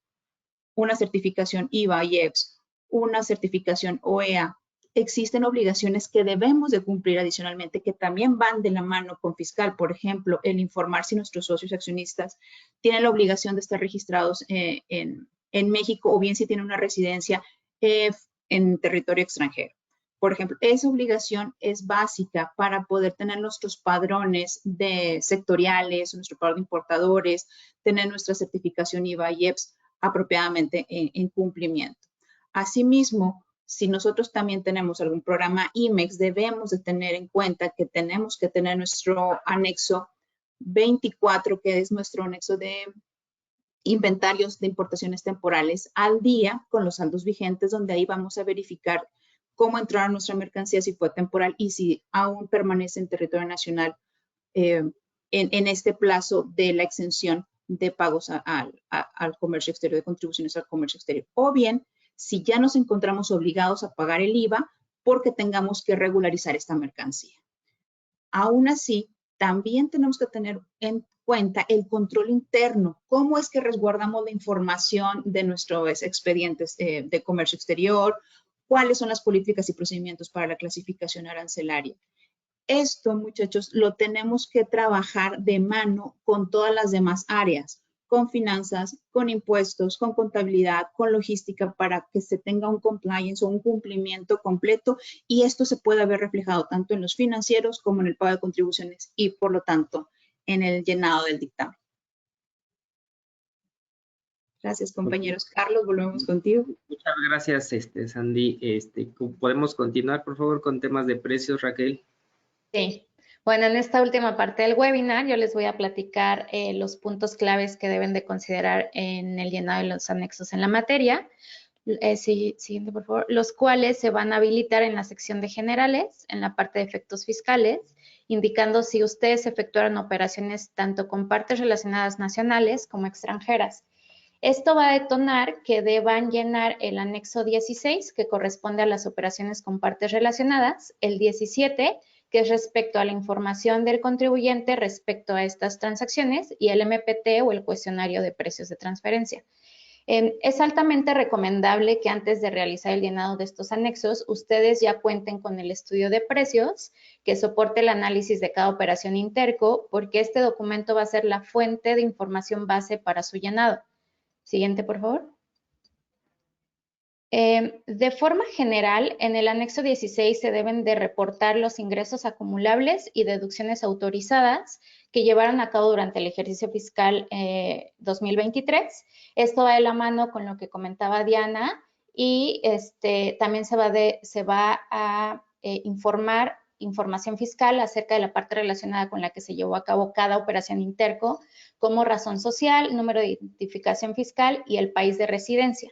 Speaker 3: una certificación IVA, IEPS, una certificación OEA, existen obligaciones que debemos de cumplir adicionalmente que también van de la mano con fiscal. Por ejemplo, el informar si nuestros socios accionistas tienen la obligación de estar registrados en México o bien si tienen una residencia en territorio extranjero. Por ejemplo, esa obligación es básica para poder tener nuestros padrones sectoriales, nuestro padrón de importadores, tener nuestra certificación IVA y IEPS apropiadamente en cumplimiento. Asimismo, si nosotros también tenemos algún programa IMEX, debemos de tener en cuenta que tenemos que tener nuestro anexo 24, que es nuestro anexo de inventarios de importaciones temporales al día con los saldos vigentes, donde ahí vamos a verificar cómo entraron nuestra mercancía, si fue temporal y si aún permanece en territorio nacional en este plazo de la exención de pagos al comercio exterior, de contribuciones al comercio exterior. O bien, si ya nos encontramos obligados a pagar el IVA porque tengamos que regularizar esta mercancía. Aún así, también tenemos que tener en cuenta el control interno. ¿Cómo es que resguardamos la información de nuestros expedientes de comercio exterior? ¿Cuáles son las políticas y procedimientos para la clasificación arancelaria? Esto, muchachos, lo tenemos que trabajar de mano con todas las demás áreas, con finanzas, con impuestos, con contabilidad, con logística, para que se tenga un compliance o un cumplimiento completo y esto se pueda ver reflejado tanto en los financieros como en el pago de contribuciones y, por lo tanto, en el llenado del dictamen. Gracias, compañeros. Carlos, volvemos contigo.
Speaker 2: Muchas gracias, Sandy. ¿Podemos continuar, por favor, con temas de precios, Raquel?
Speaker 5: Sí. Bueno, en esta última parte del webinar yo les voy a platicar los puntos claves que deben de considerar en el llenado de los anexos en la materia. Siguiente, por favor. Los cuales se van a habilitar en la sección de generales, en la parte de efectos fiscales, indicando si ustedes efectuaron operaciones tanto con partes relacionadas nacionales como extranjeras. Esto va a detonar que deban llenar el anexo 16, que corresponde a las operaciones con partes relacionadas, el 17, que es respecto a la información del contribuyente respecto a estas transacciones, y el MPT o el cuestionario de precios de transferencia. Es altamente recomendable que antes de realizar el llenado de estos anexos, ustedes ya cuenten con el estudio de precios que soporte el análisis de cada operación interco, porque este documento va a ser la fuente de información base para su llenado. Siguiente, por favor. De forma general, en el anexo 16 se deben de reportar los ingresos acumulables y deducciones autorizadas que llevaron a cabo durante el ejercicio fiscal 2023. Esto va de la mano con lo que comentaba Diana y también se va a informar información fiscal acerca de la parte relacionada con la que se llevó a cabo cada operación interco, como razón social, número de identificación fiscal y el país de residencia.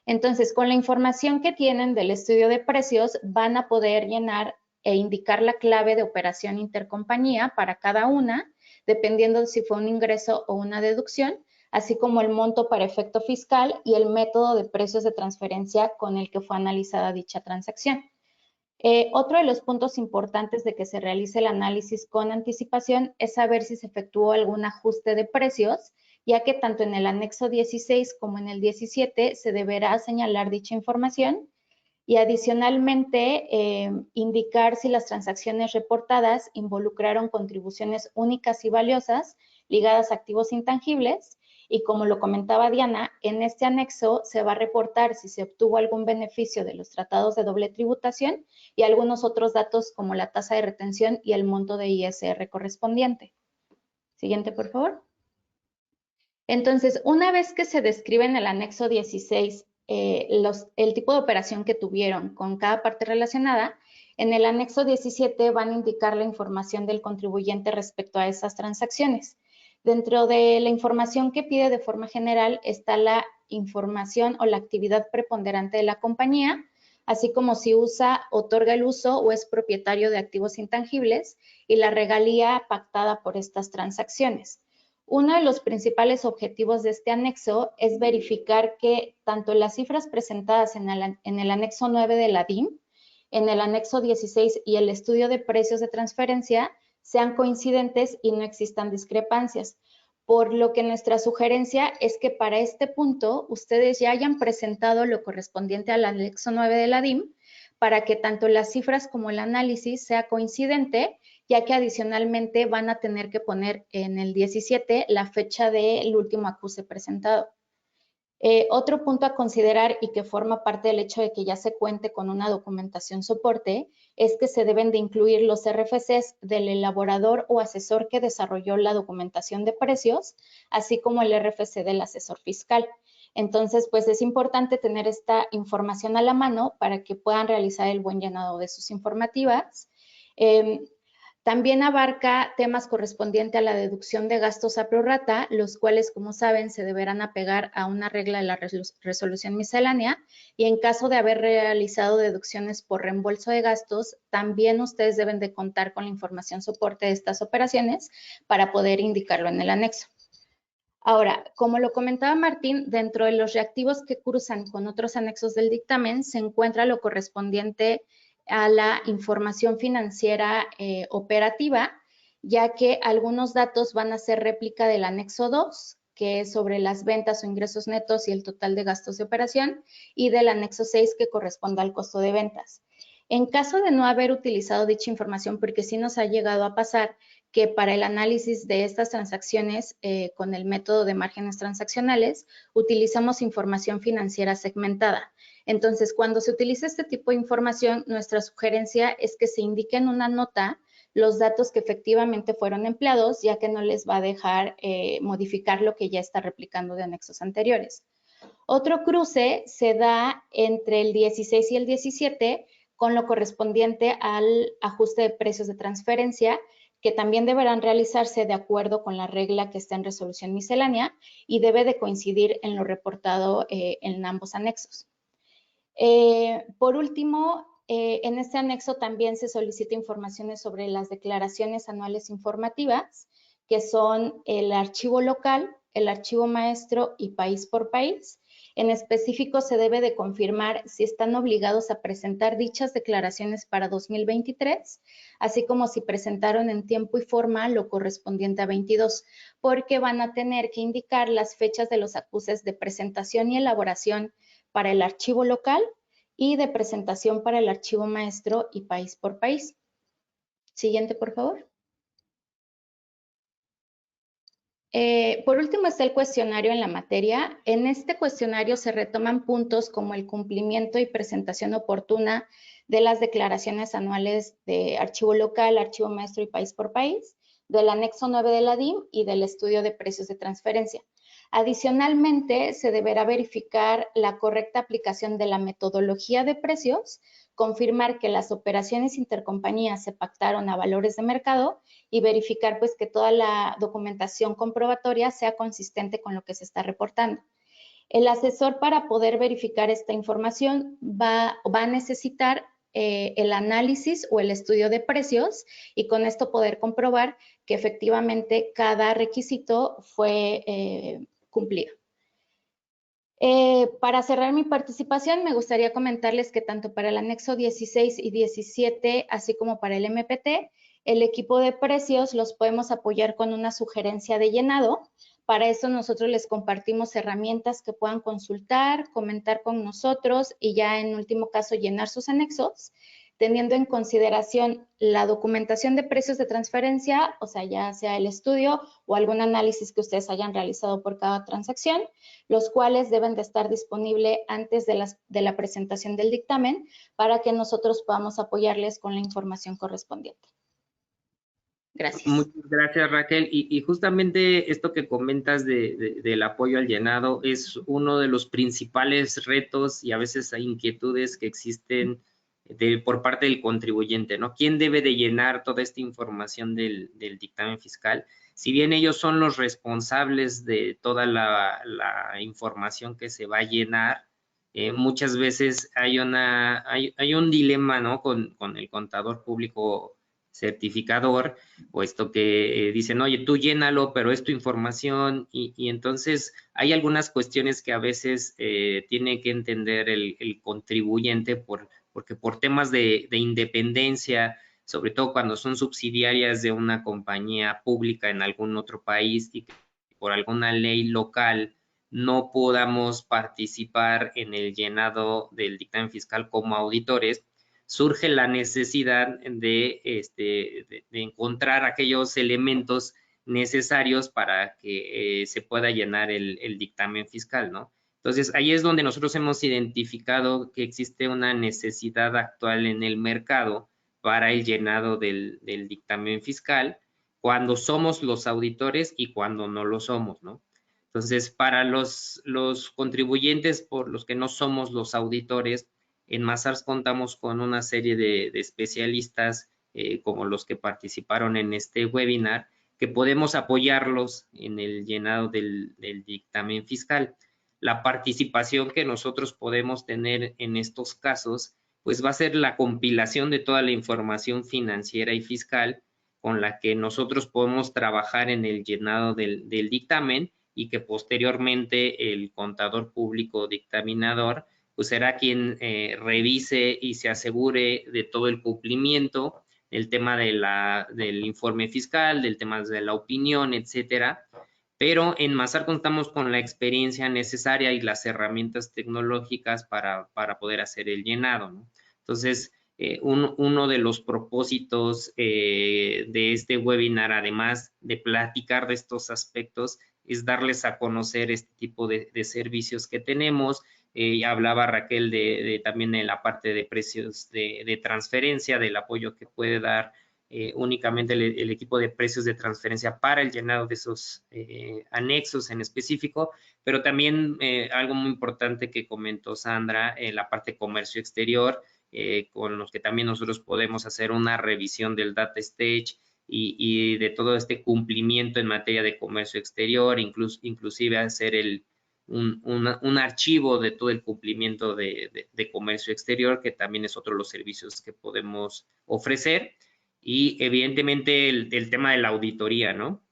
Speaker 5: Entonces, con la información que tienen del estudio de precios, van a poder llenar e indicar la clave de operación intercompañía para cada una, dependiendo de si fue un ingreso o una deducción, así como el monto para efecto fiscal y el método de precios de transferencia con el que fue analizada dicha transacción. Otro de los puntos importantes de que se realice el análisis con anticipación es saber si se efectuó algún ajuste de precios, ya que tanto en el anexo 16 como en el 17 se deberá señalar dicha información y adicionalmente indicar si las transacciones reportadas involucraron contribuciones únicas y valiosas ligadas a activos intangibles. Y como lo comentaba Diana, en este anexo se va a reportar si se obtuvo algún beneficio de los tratados de doble tributación y algunos otros datos como la tasa de retención y el monto de ISR correspondiente. Siguiente, por favor. Entonces, una vez que se describe en el anexo 16 el tipo de operación que tuvieron con cada parte relacionada, en el anexo 17 van a indicar la información del contribuyente respecto a esas transacciones. Dentro de la información que pide de forma general está la información o la actividad preponderante de la compañía, así como si usa, otorga el uso o es propietario de activos intangibles y la regalía pactada por estas transacciones. Uno de los principales objetivos de este anexo es verificar que tanto las cifras presentadas en el anexo 9 de la DIM, en el anexo 16 y el estudio de precios de transferencia sean coincidentes y no existan discrepancias. Por lo que nuestra sugerencia es que para este punto ustedes ya hayan presentado lo correspondiente al anexo 9 de la DIM para que tanto las cifras como el análisis sea coincidente, ya que adicionalmente van a tener que poner en el 17 la fecha del último acuse presentado. Otro punto a considerar y que forma parte del hecho de que ya se cuente con una documentación soporte es que se deben de incluir los RFCs del elaborador o asesor que desarrolló la documentación de precios, así como el RFC del asesor fiscal. Entonces, pues es importante tener esta información a la mano para que puedan realizar el buen llenado de sus informativas. También abarca temas correspondientes a la deducción de gastos a prorrata, los cuales, como saben, se deberán apegar a una regla de la resolución miscelánea y en caso de haber realizado deducciones por reembolso de gastos, también ustedes deben de contar con la información soporte de estas operaciones para poder indicarlo en el anexo. Ahora, como lo comentaba Martín, dentro de los reactivos que cruzan con otros anexos del dictamen se encuentra lo correspondiente a la información financiera operativa, ya que algunos datos van a ser réplica del anexo 2, que es sobre las ventas o ingresos netos y el total de gastos de operación, y del anexo 6, que corresponde al costo de ventas. En caso de no haber utilizado dicha información, porque sí nos ha llegado a pasar que para el análisis de estas transacciones con el método de márgenes transaccionales utilizamos información financiera segmentada. Entonces, cuando se utiliza este tipo de información, nuestra sugerencia es que se indique en una nota los datos que efectivamente fueron empleados, ya que no les va a dejar modificar lo que ya está replicando de anexos anteriores. Otro cruce se da entre el 16 y el 17 con lo correspondiente al ajuste de precios de transferencia, que también deberán realizarse de acuerdo con la regla que está en resolución miscelánea y debe de coincidir en lo reportado en ambos anexos. Por último, en este anexo también se solicita informaciones sobre las declaraciones anuales informativas, que son el archivo local, el archivo maestro y país por país. En específico, se debe de confirmar si están obligados a presentar dichas declaraciones para 2023, así como si presentaron en tiempo y forma lo correspondiente a 22, porque van a tener que indicar las fechas de los acuses de presentación y elaboración para el archivo local y de presentación para el archivo maestro y país por país. Siguiente, por favor. Por último está el cuestionario en la materia. En este cuestionario se retoman puntos como el cumplimiento y presentación oportuna de las declaraciones anuales de archivo local, archivo maestro y país por país, del anexo 9 de la DIM y del estudio de precios de transferencia. Adicionalmente, se deberá verificar la correcta aplicación de la metodología de precios, confirmar que las operaciones intercompañías se pactaron a valores de mercado y verificar pues que toda la documentación comprobatoria sea consistente con lo que se está reportando. El asesor, para poder verificar esta información va a necesitar el análisis o el estudio de precios y con esto poder comprobar que efectivamente cada requisito fue cumplido. Para cerrar mi participación, me gustaría comentarles que tanto para el anexo 16 y 17, así como para el MPT, el equipo de precios los podemos apoyar con una sugerencia de llenado. Para eso nosotros les compartimos herramientas que puedan consultar, comentar con nosotros y ya en último caso llenar sus anexos, teniendo en consideración la documentación de precios de transferencia, o sea, ya sea el estudio o algún análisis que ustedes hayan realizado por cada transacción, los cuales deben de estar disponibles antes de la presentación del dictamen para que nosotros podamos apoyarles con la información correspondiente. Gracias.
Speaker 2: Muchas gracias, Raquel. Y justamente esto que comentas del apoyo al llenado es uno de los principales retos y a veces hay inquietudes que existen por parte del contribuyente, ¿no? ¿Quién debe de llenar toda esta información del dictamen fiscal? Si bien ellos son los responsables de toda la información que se va a llenar, muchas veces hay un dilema, ¿no? Con el contador público certificador, puesto que dicen, oye, tú llénalo, pero es tu información, y entonces hay algunas cuestiones que a veces tiene que entender el contribuyente porque por temas de independencia sobre todo cuando son subsidiarias de una compañía pública en algún otro país y que por alguna ley local no podamos participar en el llenado del dictamen fiscal como auditores, surge la necesidad de encontrar aquellos elementos necesarios para que se pueda llenar el dictamen fiscal, ¿no? Entonces, ahí es donde nosotros hemos identificado que existe una necesidad actual en el mercado para el llenado del dictamen fiscal, cuando somos los auditores y cuando no lo somos, ¿no? Entonces, para los contribuyentes por los que no somos los auditores, en Mazars contamos con una serie de especialistas como los que participaron en este webinar, que podemos apoyarlos en el llenado del dictamen fiscal. La participación que nosotros podemos tener en estos casos, pues va a ser la compilación de toda la información financiera y fiscal con la que nosotros podemos trabajar en el llenado del dictamen, y que posteriormente el contador público dictaminador pues será quien revise y se asegure de todo el cumplimiento, el tema del informe fiscal, del tema de la opinión, etcétera. Pero en Mazars contamos con la experiencia necesaria y las herramientas tecnológicas para poder hacer el llenado, ¿no? Entonces, uno de los propósitos de este webinar, además de platicar de estos aspectos, es darles a conocer este tipo de servicios que tenemos. Hablaba Raquel también de la parte de precios de transferencia, del apoyo que puede dar únicamente el equipo de precios de transferencia para el llenado de esos anexos en específico, pero también algo muy importante que comentó Sandra, la parte de comercio exterior, con los que también nosotros podemos hacer una revisión del data stage y de todo este cumplimiento en materia de comercio exterior, inclusive hacer un archivo de todo el cumplimiento de comercio exterior, que también es otro de los servicios que podemos ofrecer. Y evidentemente el tema de la auditoría, ¿no?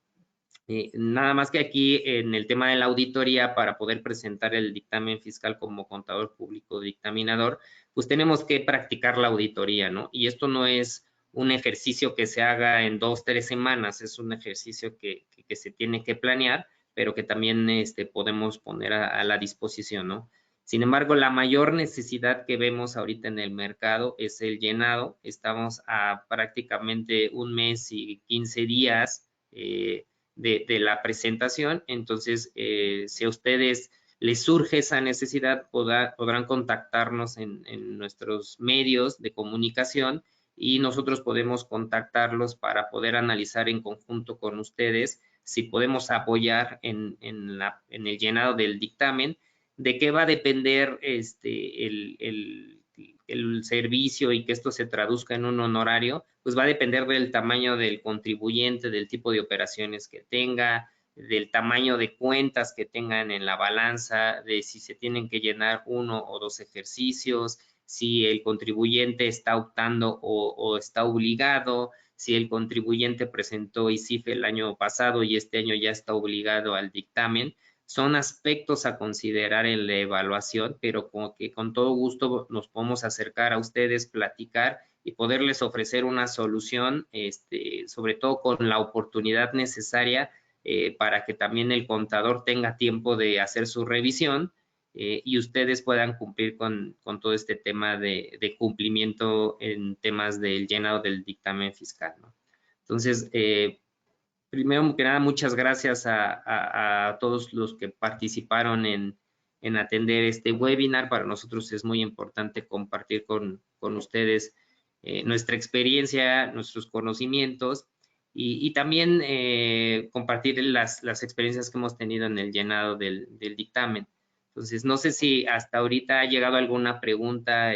Speaker 2: Nada más que aquí en el tema de la auditoría, para poder presentar el dictamen fiscal como contador público dictaminador, pues tenemos que practicar la auditoría, ¿no? Y esto no es un ejercicio que se haga en 2 o 3 semanas, es un ejercicio que se tiene que planear, pero que también podemos poner a la disposición, ¿no? Sin embargo, la mayor necesidad que vemos ahorita en el mercado es el llenado. Estamos a prácticamente 1 mes y 15 días de la presentación. Entonces, si a ustedes les surge esa necesidad, podrán contactarnos en nuestros medios de comunicación y nosotros podemos contactarlos para poder analizar en conjunto con ustedes si podemos apoyar en el llenado del dictamen. ¿De qué va a depender el servicio y que esto se traduzca en un honorario? Pues va a depender del tamaño del contribuyente, del tipo de operaciones que tenga, del tamaño de cuentas que tengan en la balanza, de si se tienen que llenar 1 o 2 ejercicios, si el contribuyente está optando o está obligado, si el contribuyente presentó ICIFE el año pasado y este año ya está obligado al dictamen. Son aspectos a considerar en la evaluación, pero como que con todo gusto nos podemos acercar a ustedes, platicar y poderles ofrecer una solución, sobre todo con la oportunidad necesaria para que también el contador tenga tiempo de hacer su revisión y ustedes puedan cumplir con todo este tema de cumplimiento en temas del llenado del dictamen fiscal, ¿no? Entonces, primero que nada, muchas gracias a todos los que participaron en atender este webinar. Para nosotros es muy importante compartir con ustedes nuestra experiencia, nuestros conocimientos y también compartir las experiencias que hemos tenido en el llenado del dictamen. Entonces, no sé si hasta ahorita ha llegado alguna pregunta,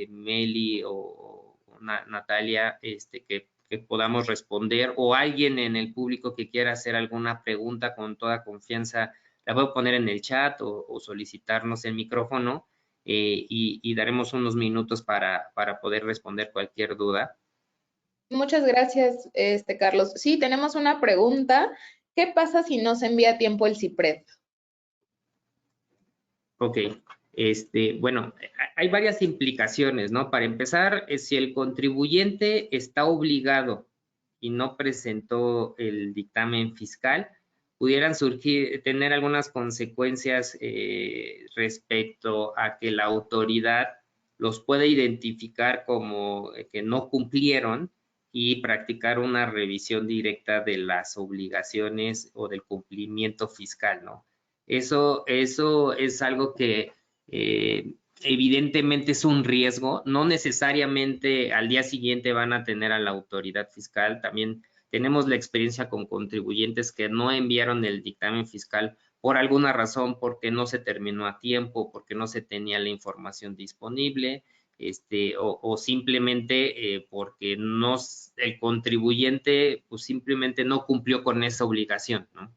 Speaker 2: Meli o Natalia, que podamos responder, o alguien en el público que quiera hacer alguna pregunta, con toda confianza la puedo poner en el chat o solicitarnos el micrófono y daremos unos minutos para poder responder cualquier duda.
Speaker 1: Muchas gracias, Carlos. Sí, tenemos una pregunta. ¿Qué pasa si no se envía a tiempo el CIPRED?
Speaker 2: Ok. Bueno, hay varias implicaciones, ¿no? Para empezar, si el contribuyente está obligado y no presentó el dictamen fiscal, pudieran tener algunas consecuencias respecto a que la autoridad los puede identificar como que no cumplieron y practicar una revisión directa de las obligaciones o del cumplimiento fiscal, ¿no? Eso es algo que evidentemente es un riesgo, no necesariamente al día siguiente van a tener a la autoridad fiscal, también tenemos la experiencia con contribuyentes que no enviaron el dictamen fiscal por alguna razón, porque no se terminó a tiempo, porque no se tenía la información disponible, o simplemente porque el contribuyente pues simplemente no cumplió con esa obligación, ¿no?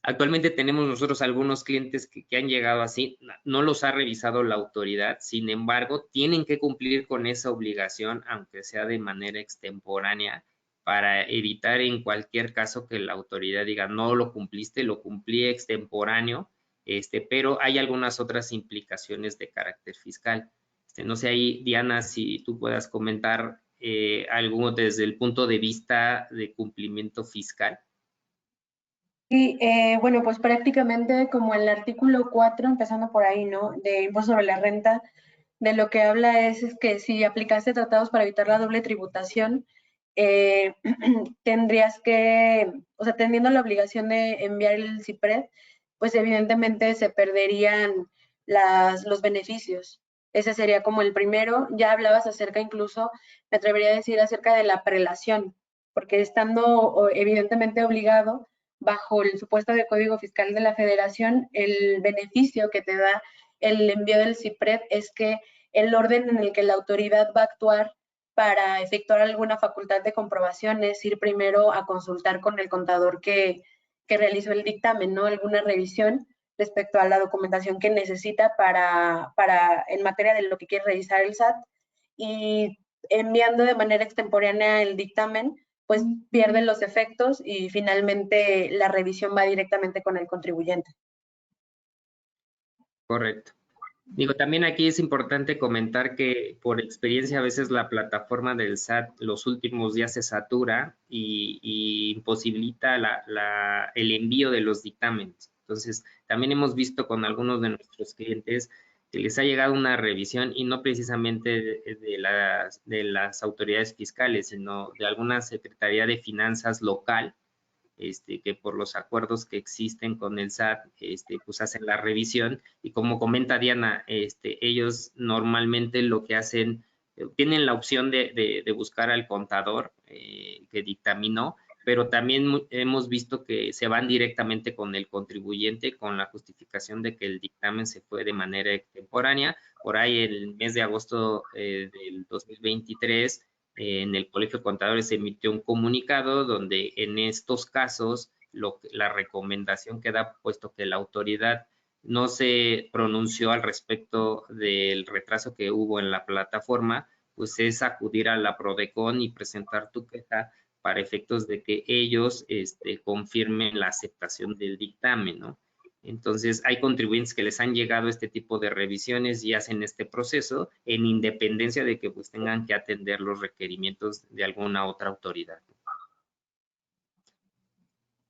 Speaker 2: Actualmente tenemos nosotros algunos clientes que han llegado así, no los ha revisado la autoridad, sin embargo, tienen que cumplir con esa obligación, aunque sea de manera extemporánea, para evitar en cualquier caso que la autoridad diga, no lo cumpliste, lo cumplí extemporáneo, pero hay algunas otras implicaciones de carácter fiscal. No sé ahí, Diana, si tú puedas comentar algo desde el punto de vista de cumplimiento fiscal.
Speaker 4: Sí, bueno, pues prácticamente como el artículo 4, empezando por ahí, ¿no? De impuesto sobre la renta, de lo que habla es que si aplicaste tratados para evitar la doble tributación, tendrías que, o sea, teniendo la obligación de enviar el CIPRED, pues evidentemente se perderían los beneficios. Ese sería como el primero. Ya hablabas acerca incluso, me atrevería a decir, acerca de la prelación, porque estando evidentemente obligado, bajo el supuesto de Código Fiscal de la Federación, el beneficio que te da el envío del CIPRED es que el orden en el que la autoridad va a actuar para efectuar alguna facultad de comprobación es ir primero a consultar con el contador que realizó el dictamen, ¿no? Alguna revisión respecto a la documentación que necesita para en materia de lo que quiere revisar el SAT, y enviando de manera extemporánea el dictamen, pues pierde los efectos y finalmente la revisión va directamente con el contribuyente.
Speaker 2: Correcto. Digo, también aquí es importante comentar que por experiencia a veces la plataforma del SAT los últimos días se satura y imposibilita el envío de los dictámenes. Entonces, también hemos visto con algunos de nuestros clientes que les ha llegado una revisión y no precisamente de las autoridades fiscales, sino de alguna Secretaría de Finanzas local, que por los acuerdos que existen con el SAT, pues hacen la revisión y como comenta Diana, ellos normalmente lo que hacen, tienen la opción de buscar al contador que dictaminó, pero también hemos visto que se van directamente con el contribuyente con la justificación de que el dictamen se fue de manera extemporánea. Por ahí el mes de agosto del 2023, en el Colegio de Contadores se emitió un comunicado donde en estos casos la recomendación que da, puesto que la autoridad no se pronunció al respecto del retraso que hubo en la plataforma, pues es acudir a la PRODECON y presentar tu queja para efectos de que ellos confirmen la aceptación del dictamen, ¿no? Entonces, hay contribuyentes que les han llegado este tipo de revisiones y hacen este proceso en independencia de que pues tengan que atender los requerimientos de alguna otra autoridad.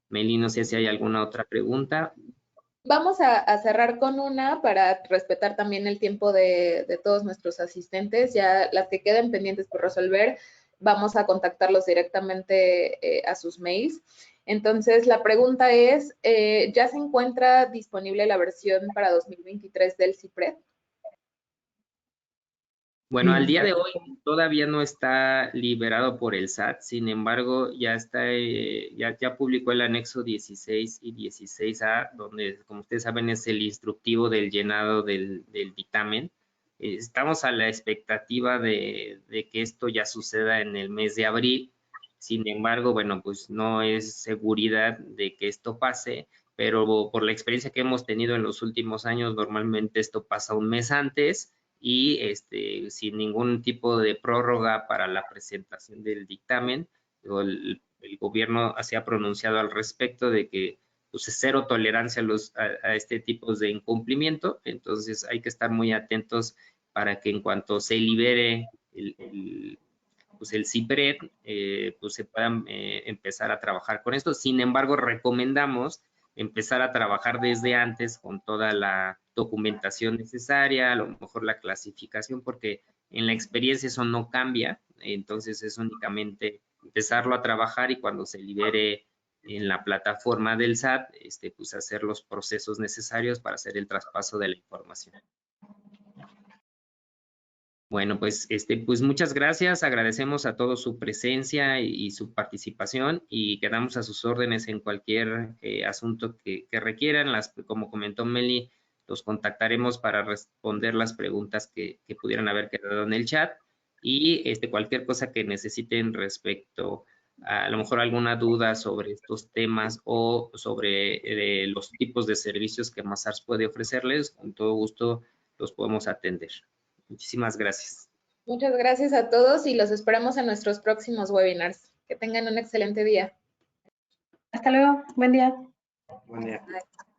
Speaker 2: Meli, no sé si hay alguna otra pregunta.
Speaker 1: Vamos a cerrar con una para respetar también el tiempo de todos nuestros asistentes. Ya las que queden pendientes por resolver, vamos a contactarlos directamente a sus mails. Entonces, la pregunta es, ¿ya se encuentra disponible la versión para 2023 del CIPRED?
Speaker 2: Bueno, al día de hoy todavía no está liberado por el SAT, sin embargo, ya está, ya publicó el anexo 16 y 16A, donde, como ustedes saben, es el instructivo del llenado del dictamen. Estamos a la expectativa de que esto ya suceda en el mes de abril. Sin embargo, bueno, pues no es seguridad de que esto pase, pero por la experiencia que hemos tenido en los últimos años, normalmente esto pasa un mes antes y sin ningún tipo de prórroga para la presentación del dictamen. El gobierno se ha pronunciado al respecto de que pues cero tolerancia a este tipo de incumplimiento. Entonces hay que estar muy atentos para que en cuanto se libere el CIPRED, pues se puedan empezar a trabajar con esto. Sin embargo, recomendamos empezar a trabajar desde antes con toda la documentación necesaria, a lo mejor la clasificación, porque en la experiencia eso no cambia. Entonces es únicamente empezarlo a trabajar y cuando se libere en la plataforma del SAT, pues hacer los procesos necesarios para hacer el traspaso de la información. Bueno, pues, pues muchas gracias, agradecemos a todos su presencia y su participación y quedamos a sus órdenes en cualquier asunto que requieran. Como comentó Meli, los contactaremos para responder las preguntas que pudieran haber quedado en el chat y cualquier cosa que necesiten respecto a lo mejor alguna duda sobre estos temas o sobre los tipos de servicios que Mazars puede ofrecerles, con todo gusto los podemos atender. Muchísimas gracias.
Speaker 1: Muchas gracias a todos y los esperamos en nuestros próximos webinars. Que tengan un excelente día.
Speaker 4: Hasta luego. Buen día.
Speaker 6: Buen día.
Speaker 1: Bye.